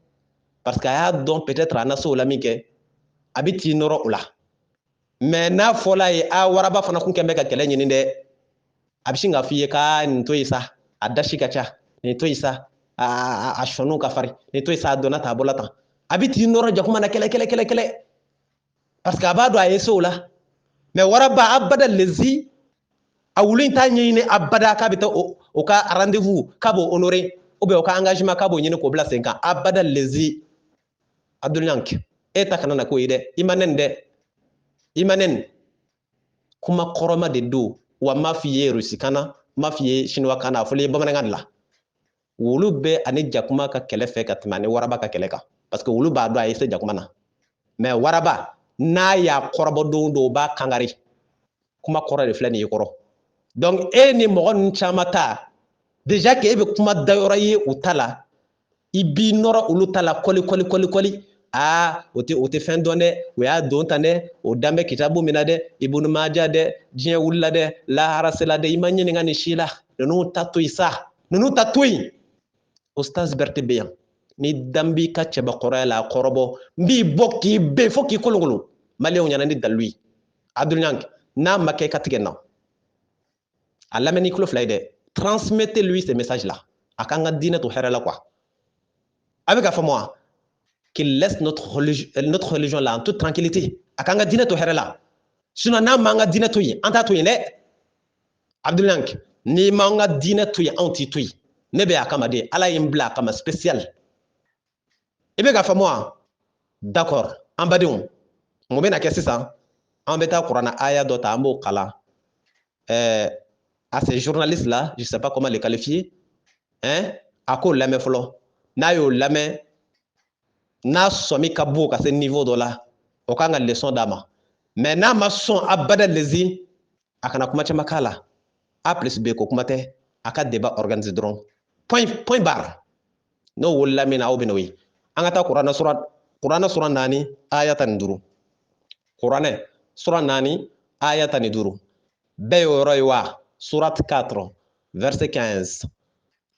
S1: parce que a y'a dɔn peut-être a na se o la min kɛ a bɛ t'i nɔrɔ o la mais n'a fɔla ye a waraba fana kun kɛn bɛ ka kɛlɛ ɲini dɛ a bɛ sin k'a f'i ye k'a nin to yen sa a dasi ka ca nin to yen sa a sɔniw ka farin nin to yen sa a donna ta a bɔla tan a bɛ t'i nɔrɔ jakuma na kɛlɛ parce que a b'a dɔn a ye se o la mais waraba abada lezi a wulu in t'a ɲɛɲini abada k'a bɛ taa o ka rendez-vous k'a b'o honorer ou bien o ka engagement k'a b'o ɲini k'o bila sen kan abada lezi Abdul Ɲangi e ta kana na k'o ye dɛ i ma nɛni dɛ i ma nɛni kuma kɔrɔma de don wa n m'a f'i ye rusi kan na n m'a f'i ye chinois kan na a fɔli ye bamanankan de la wulu bɛ ani jakuma ka kɛlɛ fɛ ka tɛmɛ ani waraba ka kɛlɛ kan parce que wulu b'a dɔn a ye se jakuma na mais waraba n'a y'a kɔrɔbɔ don o b'a kangari kuma kɔrɔ de filɛ nin ye kɔrɔ donc e ni mɔgɔ ninnu caman ta déjà que e bɛ kuma dayɔrɔ ye u ta la i b'i nɔrɔ olu ta la kɔli o tɛ fɛn dɔn dɛ o y'a don tan dɛ o dan bɛ kitabu min na dɛ Ibn Maja dɛ diɲɛ wulila dɛ lahara sela dɛ i ma ɲininka nin si la ninnu ta to yen sa ninnu ta to yen Ustaz Berete bɛ yan ni dambi ka cɛbakɔrɔya la kɔrɔbɔ n b'i bɔ k'i ben fo k'i kolokolo maliyɛnw ɲɛna ni dalu ye Abdul Niang n'a ma kɛ i ka tigɛ na a lamɛnni kulo fila ye dɛ transmettez lui ces messages là a k'an ka diinɛ to hɛrɛ la quoi a bɛ ka faamu wa qu'il laisse notre religion là en toute tranquillité a k'an ka diinɛ to hɛrɛ la sinon n'a m'an ka diinɛ to yen an t'a to yen dɛ Abdul Niang n'i m'an ka diinɛ to yen anw t'i to yen ne bɛ a kama de ala ye n bila a kama spécial i bɛ ka faamu wa d'accord an badenw mun bɛna kɛ sisan an bɛ taa kuranna aya dɔ ta an b'o kalan à ces journalistes là je sais pas comment les qualifier hein a k'o lamɛn fɔlɔ n'a y'o lamɛn n'a sɔmi ka bon ka se niveau dɔ la o kan ka leçon d'a ma mais n'a ma sɔn abada lezi a kana kuma caman k'a la A plus B ko kuma tɛ a ka débat organiser dɔrɔn point barre n'o wulila min na aw bɛ n'o ye an ka taa kuranɛ sura 4 aya 15 kuranɛ sura 4 aya 15 bɛɛ y'o yɔrɔ ye wa surat 4 verset 15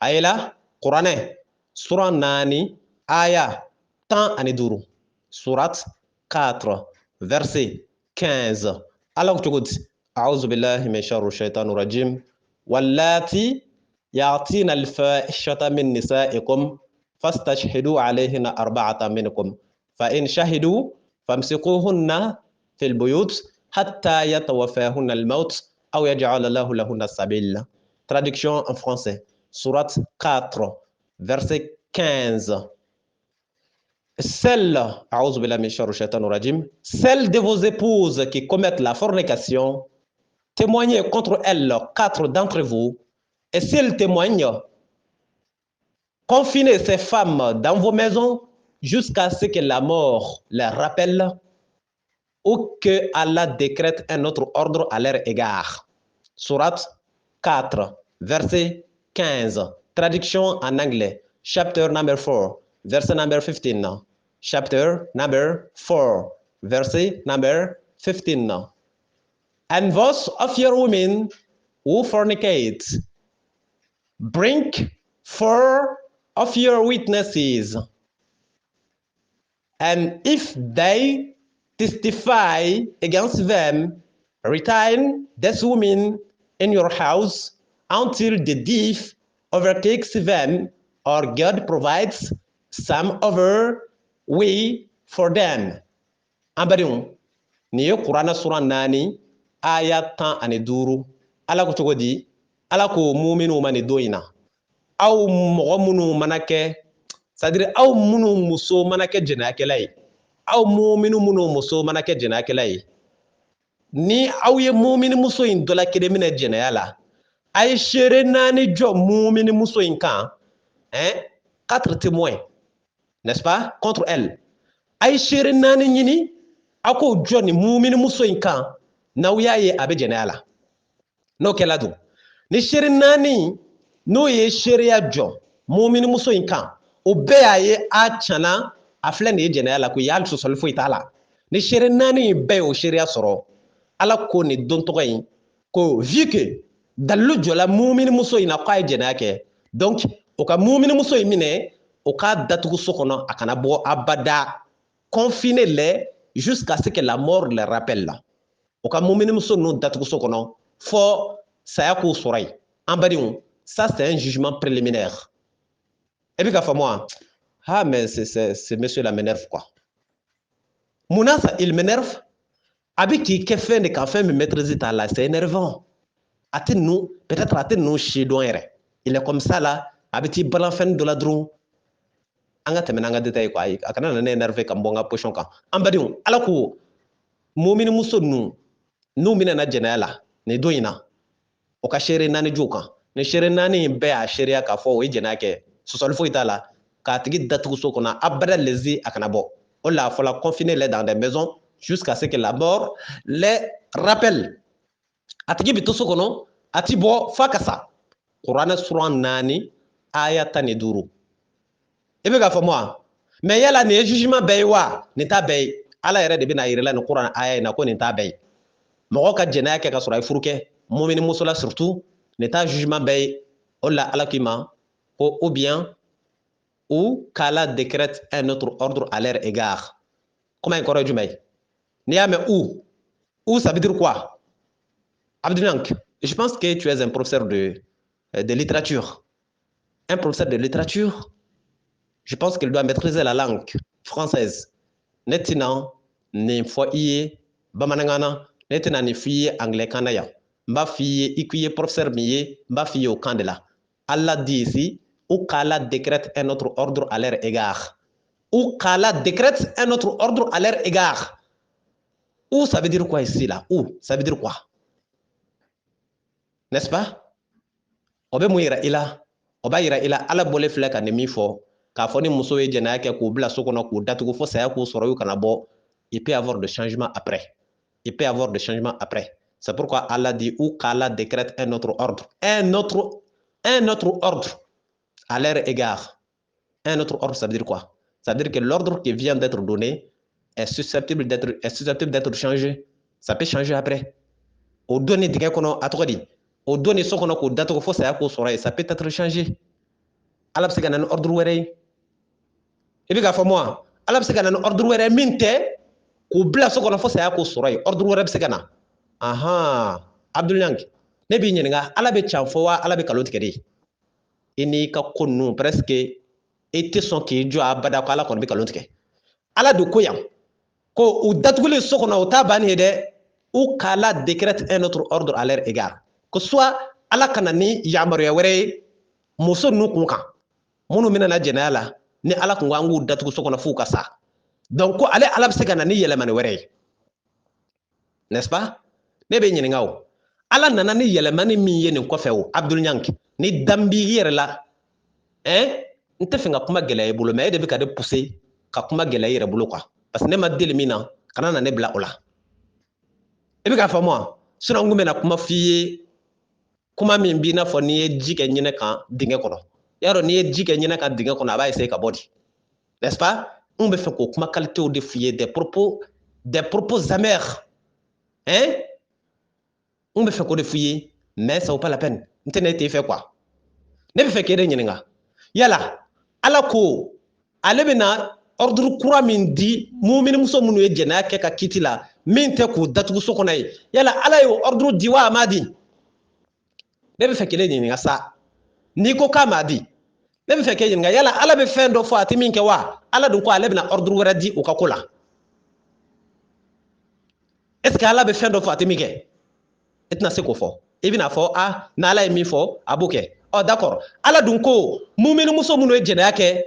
S1: a ye la kuranɛ sura 4 aya 15 surat 4 verset 15 ala ko cogo di أعوذ بالله من شر الشيطان الرجيم واللاتي يأتين الفاحشة من نسائكم فاستشهدوا عليهن 4 منكم فإن شهدوا فامسكوهن في البيوت حتى يتوفاهن الموت أو يجعل الله لهن السبيل. Traduction en français. Sourate 4, verset 15. Celles de vos épouses qui commettent la fornication, témoignez contre elles 4 d'entre vous, et s'ils témoignent, confinez ces femmes dans vos maisons jusqu'à ce que la mort les rappelle ou que Allah décrète un autre ordre à leur égard. Sourate 4, verset 15. Traduction en anglais. Chapter number 4, verset number 15. Chapter number 4, verset number 15. And those of your women who fornicate, bring 4 of your witnesses, and if they testify against them, retain these women in your house until the thief overtakes them, or God provides some other way for them. Ambariun, ni ye Kurana sura 4 aya 15 ala ko cogo di ala ko mu'minu ma ni don in na aw mɔgɔ minnu mana kɛ c'est-à-dire aw minnu muso mana kɛ jɛnɛyakɛla ye aw mu'minu minnu muso mana kɛ jɛnɛyakɛla ye ni aw ye mu'mini muso in dɔ la kelen minɛ jɛnɛya la a ye seere 4 jɔ mu'mini muso in kan 4 témoins n'est-ce pas contre elle a ye seere 4 ɲini a k'o jɔ ni mu'mini muso in kan n'aw y'a ye a bɛ jɛnɛya la n'o kɛla dun ni seere 4 n'o ye seereya jɔ mu'mini muso in kan o bɛɛ y'a ye a tiɲɛna a filɛ nin ye jɛnɛya la ko hali sɔsɔli foyi t'a la ni seere 4 in bɛɛ y'o seereya sɔrɔ ala ko nin don tɔgɔ in ko vu que dalilu jɔla mu'mini muso in na k'a ye jɛnɛya kɛ donc o ka mu'mini muso in minɛ o k'a datugu so kɔnɔ a kana bɔ abada confiner les jusqu'à ce que la mort les rappelle la o ka mu'mini muso ninnu datugu so kɔnɔ fɔ saya k'u sɔrɔ yen an badenw ça c'est un jugement préliminaire et puis k'a faamu wa ah mais ce monsieur là m'énerve quoi munna ça il m'énerve a bɛ k'i kɛ fɛn de kan fɛn min maîtrise t'a la c'est énervant a tɛ ninnu peut-être a tɛ ninnu si dɔn yɛrɛ il est comme ça là a bɛ t'i balan fɛn dɔ la dɔrɔn an ka tɛmɛ n'an ka détail quoi a kana na ne énerver ka bɔ n ka position kan an badenw ala ko mu'mini muso ninnu n'u minɛna jɛnɛya la nin don in na o ka seere 4 jo kan ni seere 4 in bɛɛ y'a seereya k'a fɔ o ye jɛnɛya kɛ sɔsɔli foyi t'a la k'a tigi datugu so kɔnɔ abada lezi a kana bɔ o la a fɔla confiner les dans des maisons jusqu'à ce que la mort les rappelle a tigi bɛ to so kɔnɔ a ti bɔ f'a ka sa kuranɛ sura 4 aya 15 i bɛ k'a faamu wa mais yala nin ye jugement bɛɛ ye wa nin t'a bɛɛ ye ala yɛrɛ de bɛna yirala nin kuranɛ aya in na ko nin t'a bɛɛ ye mɔgɔ ka jɛnɛya kɛ ka sɔrɔ a ye furu kɛ mu'mini muso la surtout nin t'a jugement bɛɛ ye o la ala k'i ma ko ou bien ou qu'Allah décrète un autre ordre à leur égard. Comment il corrige Jumaï? Niame ou ça veut dire quoi? Abdoulank, je pense que tu es un professeur de littérature. Un professeur de littérature, je pense qu'il doit maîtriser la langue française. Netina ni foyer bamanangana, netina ni fille anglais kanaya. Mba fille ikuye professeur miye, mba fille au candela. Allah dit ici, ou qu'Allah décrète un autre ordre à leur égard. Ou qu'Allah décrète un autre ordre à leur égard. Ou ça veut dire quoi ici là? Ou ça veut dire quoi? N'est-ce pas? Obe muira ila, oba ira ila ala bole fila ka nemi fo, ka fo ni muso ye jɛnɛya kɛ k'u bila so kɔnɔ k'u datugu fo saya k'u sɔrɔ yu kana bɔ. Il peut y avoir de changements après. Il peut y avoir de changements après. C'est pourquoi Allah dit ou qu'Allah décrète un autre ordre. Un autre ordre à leur égard. Un autre ordre, ça veut dire quoi? Ça veut dire que l'ordre qui vient d'être donné est susceptible d'être changé. Ça peut changer après. Au donné dingɛ kɔnɔ a tɔgɔ di? Au donné so kɔnɔ k'o datugu fo saya k'o sɔrɔ ye, ça peut être changé. Allah bɛ se ka na ni ordre wɛrɛ ye. I bɛ k'a fɔ moi, Allah bɛ se ka na ni ordre wɛrɛ min tɛ k'u bila so kɔnɔ fo saya k'o sɔrɔ ye. Ordre wɛrɛ bɛ se ka na. Ahan, Abdoulank, ne b'i ɲininka, Allah bɛ can fɔ wa Allah bɛ kalon tigɛ de? I n'i ka ko ninnu presque i tɛ sɔn k'i jɔ abada ko Allah kɔni bɛ kalon tigɛ. Allah de ko yan ko u datugulen so kɔnɔ o t'a bannen ye dɛ. Ou qu'Allah décrète un autre ordre à leur égard. Que soit Allah kana ni yamaruya wɛrɛ ye muso ninnu kun kan minnu bɛna na jɛnɛya la ni Allah kun ko an k'u datugu so kɔnɔ f'u ka sa. Donc ko ale Allah bɛ se ka na ni yɛlɛmani wɛrɛ ye. N'est-ce pas? Ne bɛ ɲininka o. Allah nana ni yɛlɛmani min ye nin kɔfɛ o, Abdoulank, ni dan b'i yɛrɛ la, n tɛ fɛ ka kuma gɛlɛya i bolo mais e de bɛ ka ne pousser ka kuma gɛlɛya i yɛrɛ bolo quoi. Parce que ne ma deli min na, kana na ne bila o la. I bɛ k'a fɔ moi, sinon n kun bɛna kuma f'i ye kuma min b'i n'a fɔ n'i ye ji kɛ ɲinɛ kan dingɛ kɔnɔ. Yarɔ n'i ye ji kɛ ɲinɛ kan dingɛ kɔnɔ a b'a essayer ka bɔ di. N'est-ce pas? N bɛ fɛ k'o kuma qualitéw de f'i ye, des propos amers. N bɛ fɛ k'o de f'i ye mais ça vaut pas la peine. N tɛ na e t'e fɛ quoi. Ne bɛ fɛ k'e de ɲininka. Yala Allah ko ale bɛna ordre kura min di muminimuso minnu ye jɛnɛya kɛ ka kiti la min tɛ k'u datugu so kɔnɔ ye. Yala Allah ye o ordre di wa a m'a di? Ne bɛ fɛ k'e de ɲininka sa. N'i ko k'a m'a di, ne bɛ fɛ k'e ɲininka yala Allah bɛ fɛn dɔ fɔ a tɛ min kɛ wa? Allah dun ko ale bɛna ordre wɛrɛ di o ka ko la. Est ce que Allah bɛ fɛn dɔ fɔ a tɛ min kɛ? E tɛna se k'o fɔ. I bɛna fɔ n'Allah ye min fɔ a b'o kɛ. D'accord. Allah dun ko muminimuso minnu ye jɛnɛya kɛ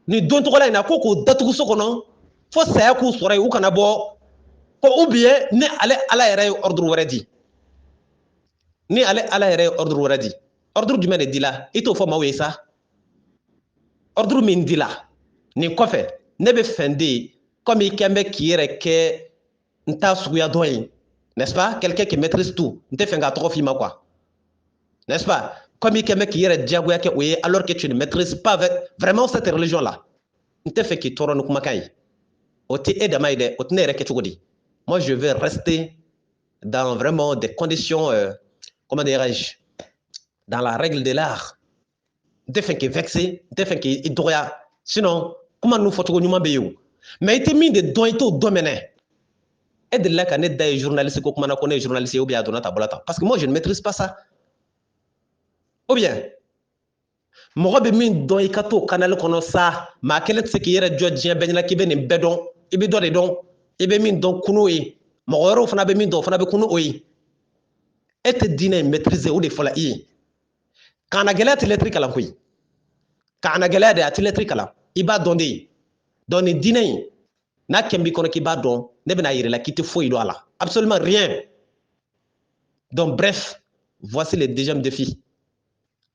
S1: nin don tɔgɔla in na ko k'u datugu so kɔnɔ fo saya k'u sɔrɔ yen u kana bɔ. Ko ou bien ni ale Allah yɛrɛ ye ordre wɛrɛ di. Ni ale Allah yɛrɛ ye ordre wɛrɛ di. Ordre jumɛn de dila? I t'o fɔ maaw ye sa. Ordre min dila nin kɔfɛ ne bɛ fɛn de comme i kɛn bɛ k'i yɛrɛ kɛ n ta suguya dɔ ye. N'est-ce pas? Quelqu'un qui maîtrise tout. N tɛ fɛn k'a tɔgɔ f'i ma quoi. N'est-ce pas? Comme il y a qui est diagoya ke oye alors que tu ne maîtrises pas vraiment cette religion là. N tɛ fɛ k'i tɔɔrɔ ni kumakan ye. O tɛ e dama ye dɛ, o tɛ ne yɛrɛ kɛ cogo di. Moi je vais rester dans vraiment des conditions comment dirais-je, dans la règle de l'art. N tɛ fɛ k'i vexer, n tɛ fɛ k'i dɔgɔya. Sinon kuma ninnu fɔcogo ɲuman bɛ yen o. Mais i tɛ min de dɔn i t'o dɔn mɛnɛ. E delila ka ne da ye journaliste ko kuma na ko ne ye journaliste ye ou bien a donna ta bolo ta. Parce que moi je ne maîtrise pas ça. Ou bien mɔgɔ bɛ min dɔn i ka t'o canal kɔnɔ sa maa kelen tɛ se k'i yɛrɛ jɔ diɲɛ bɛɛ ɲɛna k'i bɛ nin bɛɛ dɔn i bɛ dɔ de dɔn i bɛ min dɔn kunu o ye mɔgɔ wɛrɛw fana bɛ min dɔn o fana bɛ kunu o ye e tɛ diinɛ in maîtriser o de fɔla i ye kaana gɛlɛya tɛ lɛtiri kalan koyi kaana gɛlɛya de a tɛ lɛtiri kalan i b'a dɔn de ye donc nin diinɛ in n'a kɛn b'i kɔnɔ k'i b'a dɔn ne bɛna yir'i la k'i tɛ foyi dɔn a la absolument rien. Donc bref, voici le deuxième défi.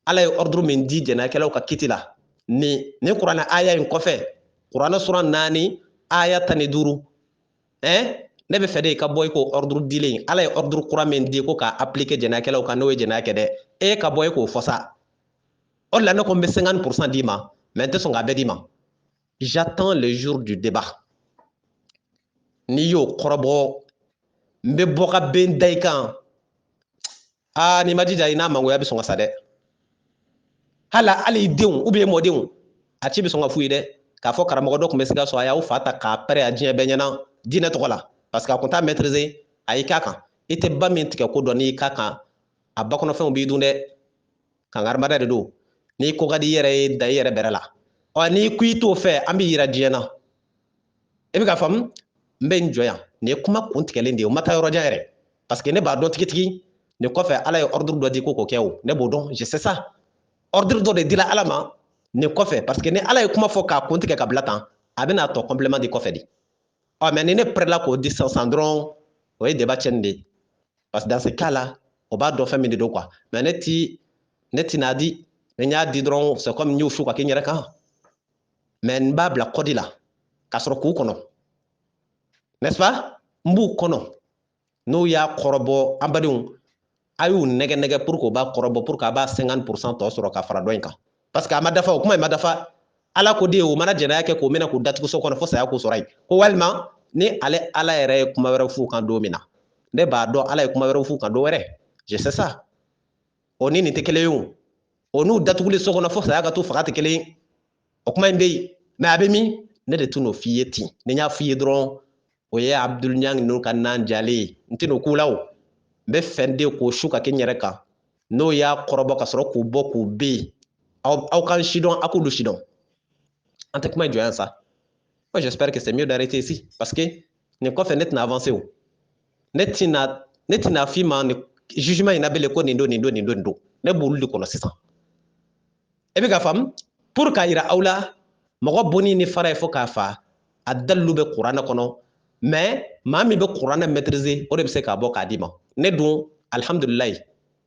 S1: Allah ye ordre min di jɛnɛyakɛlaw ka kiti la ni kuranɛ aya in kɔfɛ kuranɛ sura 4 aya 15 ne bɛ fɛ de ka bɔ i k'o ordre dilen Allah ye ordre kura min di ko k'a appliquer jɛnɛyakɛlaw kan n'o ye jɛnɛya kɛ dɛ e ka bɔ i k'o fɔ sa o de la ne ko n bɛ 50% d'i ma mais n tɛ sɔn k'a bɛɛ d'i ma. J'attends le jour du débat. N'i y'o kɔrɔbɔ n bɛ bɔ ka ben da i kan n'i ma jija i n'a mangoya bɛ sɔn ka sa dɛ. Hala hali i denw ou bien i mɔdenw a ci bɛ sɔn ka f'u ye dɛ k'a fɔ karamɔgɔ dɔ tun bɛ Sikaso a y'aw fa ta k'a pɛrɛ a diɲɛ bɛɛ ɲɛna diinɛ tɔgɔ la parce que a kun t'a maîtriser a y'i k'a kan i tɛ ba min tigɛ ko dɔn n'i k'a kan a ba kɔnɔfɛnw b'i dun dɛ kangarimada de don n'i ko ka di i yɛrɛ ye da i yɛrɛ bɛrɛ la n'i ko i t'o fɛ an bɛ yira diɲɛ na i bɛ ka faamu n bɛ n jɔ yan nin ye kuma kun tigɛlen de ye o ma taa yɔrɔ jan yɛrɛ parce que ne b'a dɔn tigitigi nin kɔfɛ ala ye ordre dɔ di ko k'o kɛ o ne b'o dɔn je sais ça ordre dɔ de dira ala ma nin kɔfɛ parce que ni ala ye kuma fɔ k'a kun tigɛ ka bila tan a bɛna tɔ complément di kɔfɛ de mais ni ne pɛrɛla k'o di sisan dɔrɔn o ye débat tiɲɛni de ye parce que dans ce cas là o b'a dɔn fɛn min de don quoi mais ne tɛna di ni n y'a di dɔrɔn c'est comme n y'o su ka kɛ n yɛrɛ kan mais n b'a bila kɔdi la k'a sɔrɔ k'u kɔnɔ n'est-ce pas n b'u kɔnɔ n'o y'a kɔrɔbɔ an badenw a y'u nɛgɛ nɛgɛ pour que b'a kɔrɔbɔ pour que a b'a 50% tɔ sɔrɔ ka fara dɔ in kan parce que a ma dafa o kuma in ma dafa ala ko de o mana jɛnɛya kɛ k'o minɛ k'u datugu so kɔnɔ fo saya k'u sɔrɔ yen ko walima ni ala yɛrɛ ye kuma wɛrɛ f'u kan don min na ne b'a dɔn ala ye kuma wɛrɛ f'u kan don wɛrɛ je sais ça o ni nin tɛ kelen ye o n'u datuguli so kɔnɔ fo saya ka t'u faga tɛ kelen ye o kuma in bɛ yen mais a bɛ min ne de tun n'o f'i ye ten ni n y'a f'i ye dɔrɔn o ye Abdul Niang ninnu ka nan jalen ye n tɛ n'o k'u la o n bɛ fɛn de k'o su ka kɛ n yɛrɛ kan n'o y'a kɔrɔbɔ ka sɔrɔ k'u bɔ k'u bɛ yen aw kan sidɔn aw k'olu sidɔn an tɛ kuma in jɔ yan sa moi j'espère que c'est mieux d'arrêter ici parce que nin kɔfɛ ne tɛna avancer o ne tɛna f'i ma nin jugement in labɛnlen ko nin don nin don nin don nin don ne b'olu de kɔnɔ sisan e bɛ ka faamu pour k'a yira aw la mɔgɔ bonni ni fara ye fo k'a fa a dalilu bɛ kuranɛ kɔnɔ mais maa min bɛ kuranɛ maîtriser o de bɛ se k'a bɔ k'a d'i ma ne dun alhamdulilayi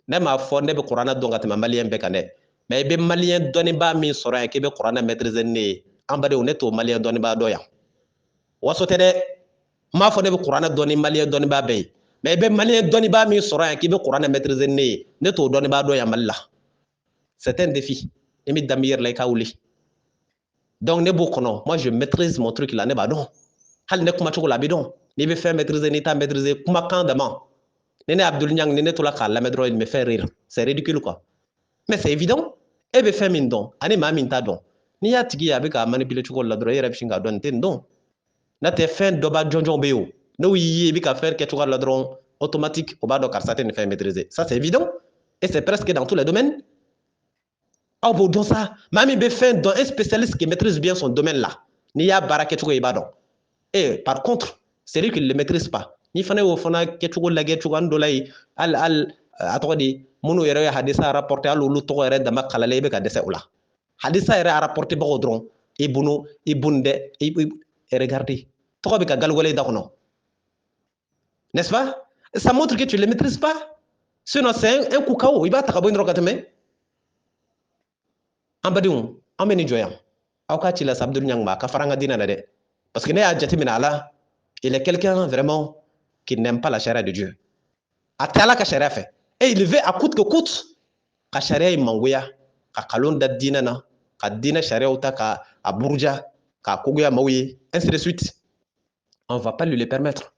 S1: ne m'a fɔ ne bɛ kuranɛ dɔn ka tɛmɛ maliyɛn bɛɛ kan dɛ mais i bɛ maliyɛn dɔnnibaa min sɔrɔ yan k'i bɛ kuranɛ maîtriser ni ne ye an badenw ne t'o maliyɛn dɔnnibaa dɔn yan waso tɛ dɛ n m'a fɔ ne bɛ kuranɛ dɔn ni maliyɛn dɔnnibaa bɛɛ ye mais i bɛ maliyɛn dɔnnibaa min sɔrɔ yan k'i bɛ kuranɛ maîtriser ni ne ye ne t'o dɔnnibaa dɔn yan mali la c'est un défi i bɛ danbi yɛrɛ la i ka wuli donc ne b'o kɔnɔ moi je maîtrise mon truc là ne b'a dɔn hali ne kumacogo la a bɛ dɔn n'i bɛ fɛn maîtriser n'i t'a maîtriser kumakan dama ni ne Abdul Niang ni ne tola k'a lamɛn dɔrɔn il me fait rire c'est ridicule quoi mais c'est évident e bɛ fɛn min dɔn ani maa min t'a dɔn n'i y'a tigi ye a bɛ k'a manipuler cogo la dɔrɔn e yɛrɛ bɛ sin k'a dɔn nin tɛ nin dɔn n'o tɛ fɛn dɔba jɔnjɔn bɛ yen o n'o y'i ye i bɛ ka fɛn kɛ cogo la dɔrɔn automatique o b'a dɔn karisa tɛ nin fɛn maîtriser ça c'est évident et c'est presque dans tous les domaines aw b'o dɔn sa maa min bɛ fɛn dɔn un spécialiste qui maîtrise bien son domaine là n'i y'a baara kɛcogo ye i b'a dɔn et par contre celui qui ne le maîtrise pas n'i fana y'o fana kɛcogo lajɛ cogoya dɔ la yen hali a tɔgɔ di minnu yɛrɛ ye hadisa rapporté hali olu tɔgɔ yɛrɛ dama kalalen i bɛ ka dɛsɛ o la hadisa yɛrɛ a rapporté bagaw dɔrɔn i bunu dɛ regardez tɔgɔ bɛ ka galiwale da kɔnɔ n'est-ce pas ça montre que tu ne le maîtrises pas sinon c'est un coup KO i b'a ta ka bɔ yen dɔrɔn ka tɛmɛ an badenw an bɛ nin jɔ yan aw ka ci la sa Abdul Niang ma a ka fara an ka diinɛ la dɛ parce que ne y'a jateminɛ a la il est quelqu'un vraiment qui n'aime pas la charia de Dieu a tɛ ala ka charia fɛ et il veut à coûte que coûte ka charia in mangoya ka kalon da diinɛ na ka diinɛ chariaw ta ka a buruja k'a kogoya maaw ye ainsi de suite on va pas lui le permettre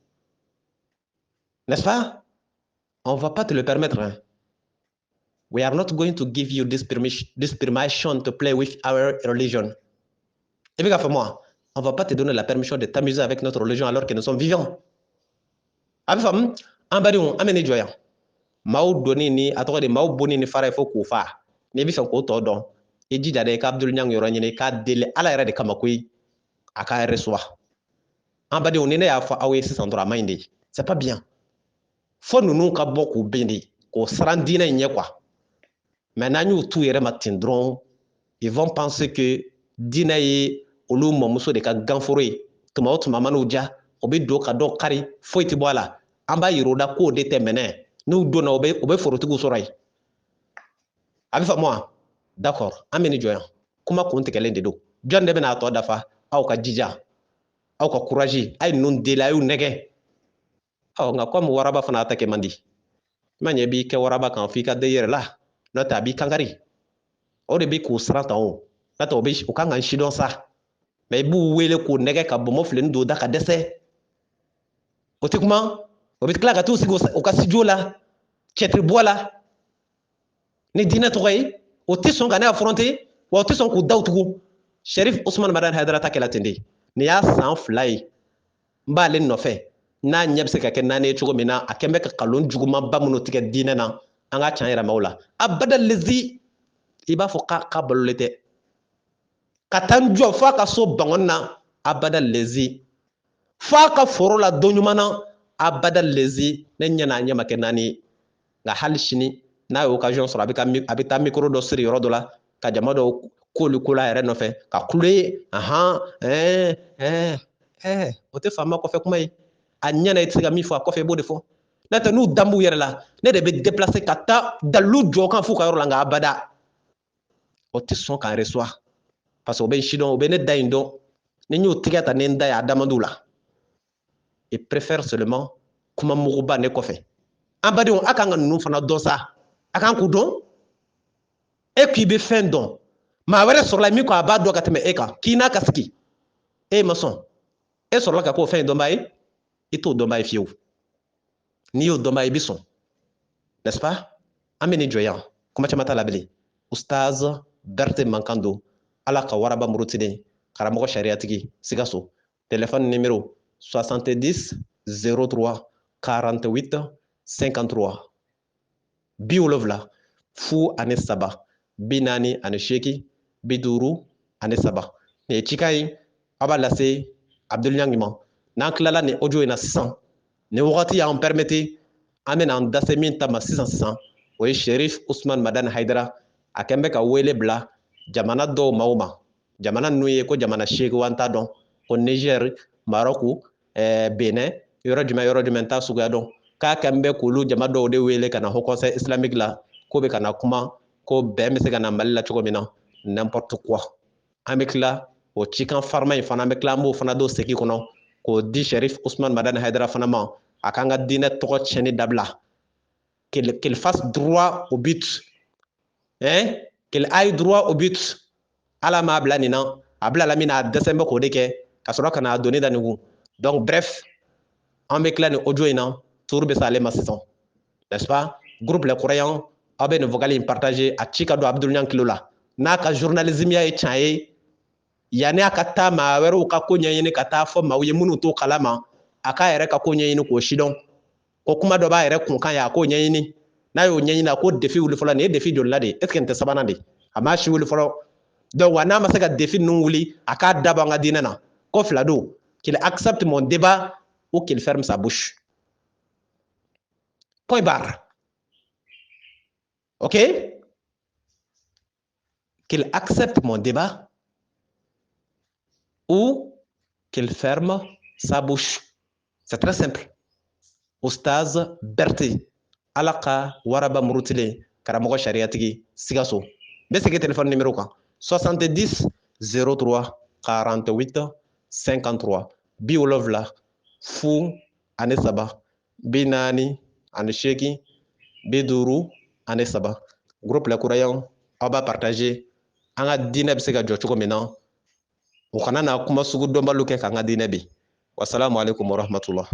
S1: n'est-ce pas on va pas te le permettre hein? We are not going to give you this permission to play with our religion. Et bien, moi, on ne va pas te donner la permission de t'amuser avec notre religion alors que nous sommes vivants. Abifam, ambadion, amene joya. Mao doni ni atore de mao boni ni fara fo ko fa. Ni bi fa ko to don. E jija de ka Abdul Niang yoro nyine ka dele ala yɛrɛ de kama koyi aka reçoit. Ambadion ni ne ya fa awe 600 mainde. C'est pas bien. Fo nunu ka bɔ ko bendi ko saran dina nye quoi. Maintenant nous tout yɛrɛ ma tin dɔrɔn ils vont penser que diinɛ ye olu mɔmuso de ka ganforo ye tuma o tuma man'u ja o bɛ don ka dɔ kari foyi tɛ bɔ a la an b'a yir'u la k'o de tɛ mɛnɛ n'u donna o bɛ forotigiw sɔrɔ yen a bɛ faamu wa d'accord an bɛ nin jɔ yan kuma kun tigɛlen de don jɔn de bɛna a tɔ dafa aw ka jija aw ka courage a ye ninnu deli a y'u nɛgɛ nka comme waraba fana ta kɛ man di i ma ɲɛ i b'i kɛ waraba kan f'i ka da i yɛrɛ la n'o tɛ a b'i kankari o de bɛ k'u siran tan o n'o tɛ u kan ka n sidɔn sa mais i b'u wele k'u nɛgɛ ka bɔnbɔn fileni don da ka dɛsɛ o tɛ kuma o bɛ tila ka t'u sigi u ka studio la cɛtiribɔ la ni diinɛ tɔgɔ ye o tɛ sɔn ka ne affronter wa o tɛ sɔn k'u daw tugun Sheriff Ousmane Madan Haidara ta kɛla ten de nin y'a san 2 ye n b'ale nɔfɛ n'a ɲɛ bɛ se ka kɛ naani ye cogo min na a kɛn bɛ ka kalon jugumanba minnu tigɛ diinɛ na an ka can yɛrɛ maaw la abada lezi i b'a fɔ k'a balolen tɛ ka taa n jɔ f'a ka so bangɔni na abada lezi f'a ka foro la don ɲuman na abada lezi ne ɲɛna a ɲɛ ma kɛ naani ye nka hali sini n'a ye occasion sɔrɔ a bɛ taa micro dɔ siri yɔrɔ dɔ la ka jama dɔw k'olu ko la yɛrɛ nɔfɛ ka kule o tɛ faama kɔfɛ kuma ye a ɲɛna i tɛ se ka min fɔ a kɔfɛ i b'o de fɔ n'o tɛ n'u dan b'u yɛrɛ la ne de bɛ déplacer ka taa dalilu jɔ kan f'u ka yɔrɔ la nka abada o tɛ sɔn k'an reçoit parce que o bɛ n si dɔn o bɛ ne da in dɔn ni n y'o tigɛ ta ni n da ye a damadɔ la il préfère seulement kuma muguba ne kɔfɛ an badenw a kan ka ninnu fana dɔn sa a kan k'u dɔn e k'i bɛ fɛn dɔn maa wɛrɛ sɔrɔla min ko a b'a dɔn ka tɛmɛ e kan k'i n'a ka sigi e ma sɔn e sɔrɔla ka k'o fɛn dɔnbaa ye i t'o dɔnbaa ye fiyewu n'i y'o dɔnbaa ye i bɛ sɔn n'est-ce pas an bɛ nin jɔ yan kuma caman t'a la bilen Ustaz Berete Mankando ala ka waraba murutinen karamɔgɔ sariyatigi Sikaso téléphone numéro 70 03 48 53 70 03 48 53 nin ye cikan ye a b'a lase Abdul Niang ma n'an tilala nin audio in na sisan nin wagati y'an permettre an bɛna an da se min ta ma sisan o ye Sheriff Ousmane Madan Haidara a kɛn bɛ ka wele bila jamana dɔw maaw ma jamana ninnu ye ko jamana 8 an t'a dɔn ko Niger Maroc Benin yɔrɔ jumɛn t'a suguya dɔn k'a kɛn bɛ k'olu jama dɔw de wele ka na Haut Conseil islamique la ko bɛ ka na kuma ko bɛn bɛ se ka na Mali la cogo min na n'importe quoi an bɛ tila o cikan farima in fana an bɛ tila an b'o fana don segin kɔnɔ k'o di Sheriff Ousmane Madan Haidara fana ma a k'an ka diinɛ tɔgɔ tiɲɛni dabila qu'il fasse droit au but qu'il aille droit au but ala m'a bila nin na a bila la min na a dɛsɛn bɛ k'o de kɛ ka sɔrɔ ka n'a donni da nin kun donc bref an bɛ tila nin audio in na tuuru bɛ se ale ma sisan n'est-ce pas groupe les croyants aw bɛ nin vocal in partager a ci ka don Abdul Niang kilo la n'a ka journalisme ye tiɲɛ ye yanni a ka taa maa wɛrɛw ka ko ɲɛɲini ka taa fɔ maaw ye minnu t'o kalama a k'a yɛrɛ ka ko ɲɛɲini k'o sidɔn ko kuma dɔ b'a yɛrɛ kunkan ye a k'o ɲɛɲini n'a y'o ɲɛɲini a ko défi wuli fɔlɔ nin ye défi jolila de ye est ce que nin tɛ sabanan de a m'a si wuli fɔlɔ donc wa n'a ma se ka défi ninnu wuli a k'a dabɔ an ka diinɛ na ko fila don qu'il accepte mon débat ou qu'il ferme sa bouche point barre ok qu'il accepte mon débat ou qu'il ferme sa bouche. C'est très simple. Ustaz Berete, ala ka waraba murutilen karamɔgɔ sariyatigi Sikaso. N bɛ segin téléphone numéro kan 70 03 48 53 70 03 48 53 groupe les croyants aw b'a partager an ka diinɛ bɛ se ka jɔ cogo min na o kana na kuma sugu dɔnbaliw kɛ k'an ka diinɛ bi wasalamu alaikum warahmatullah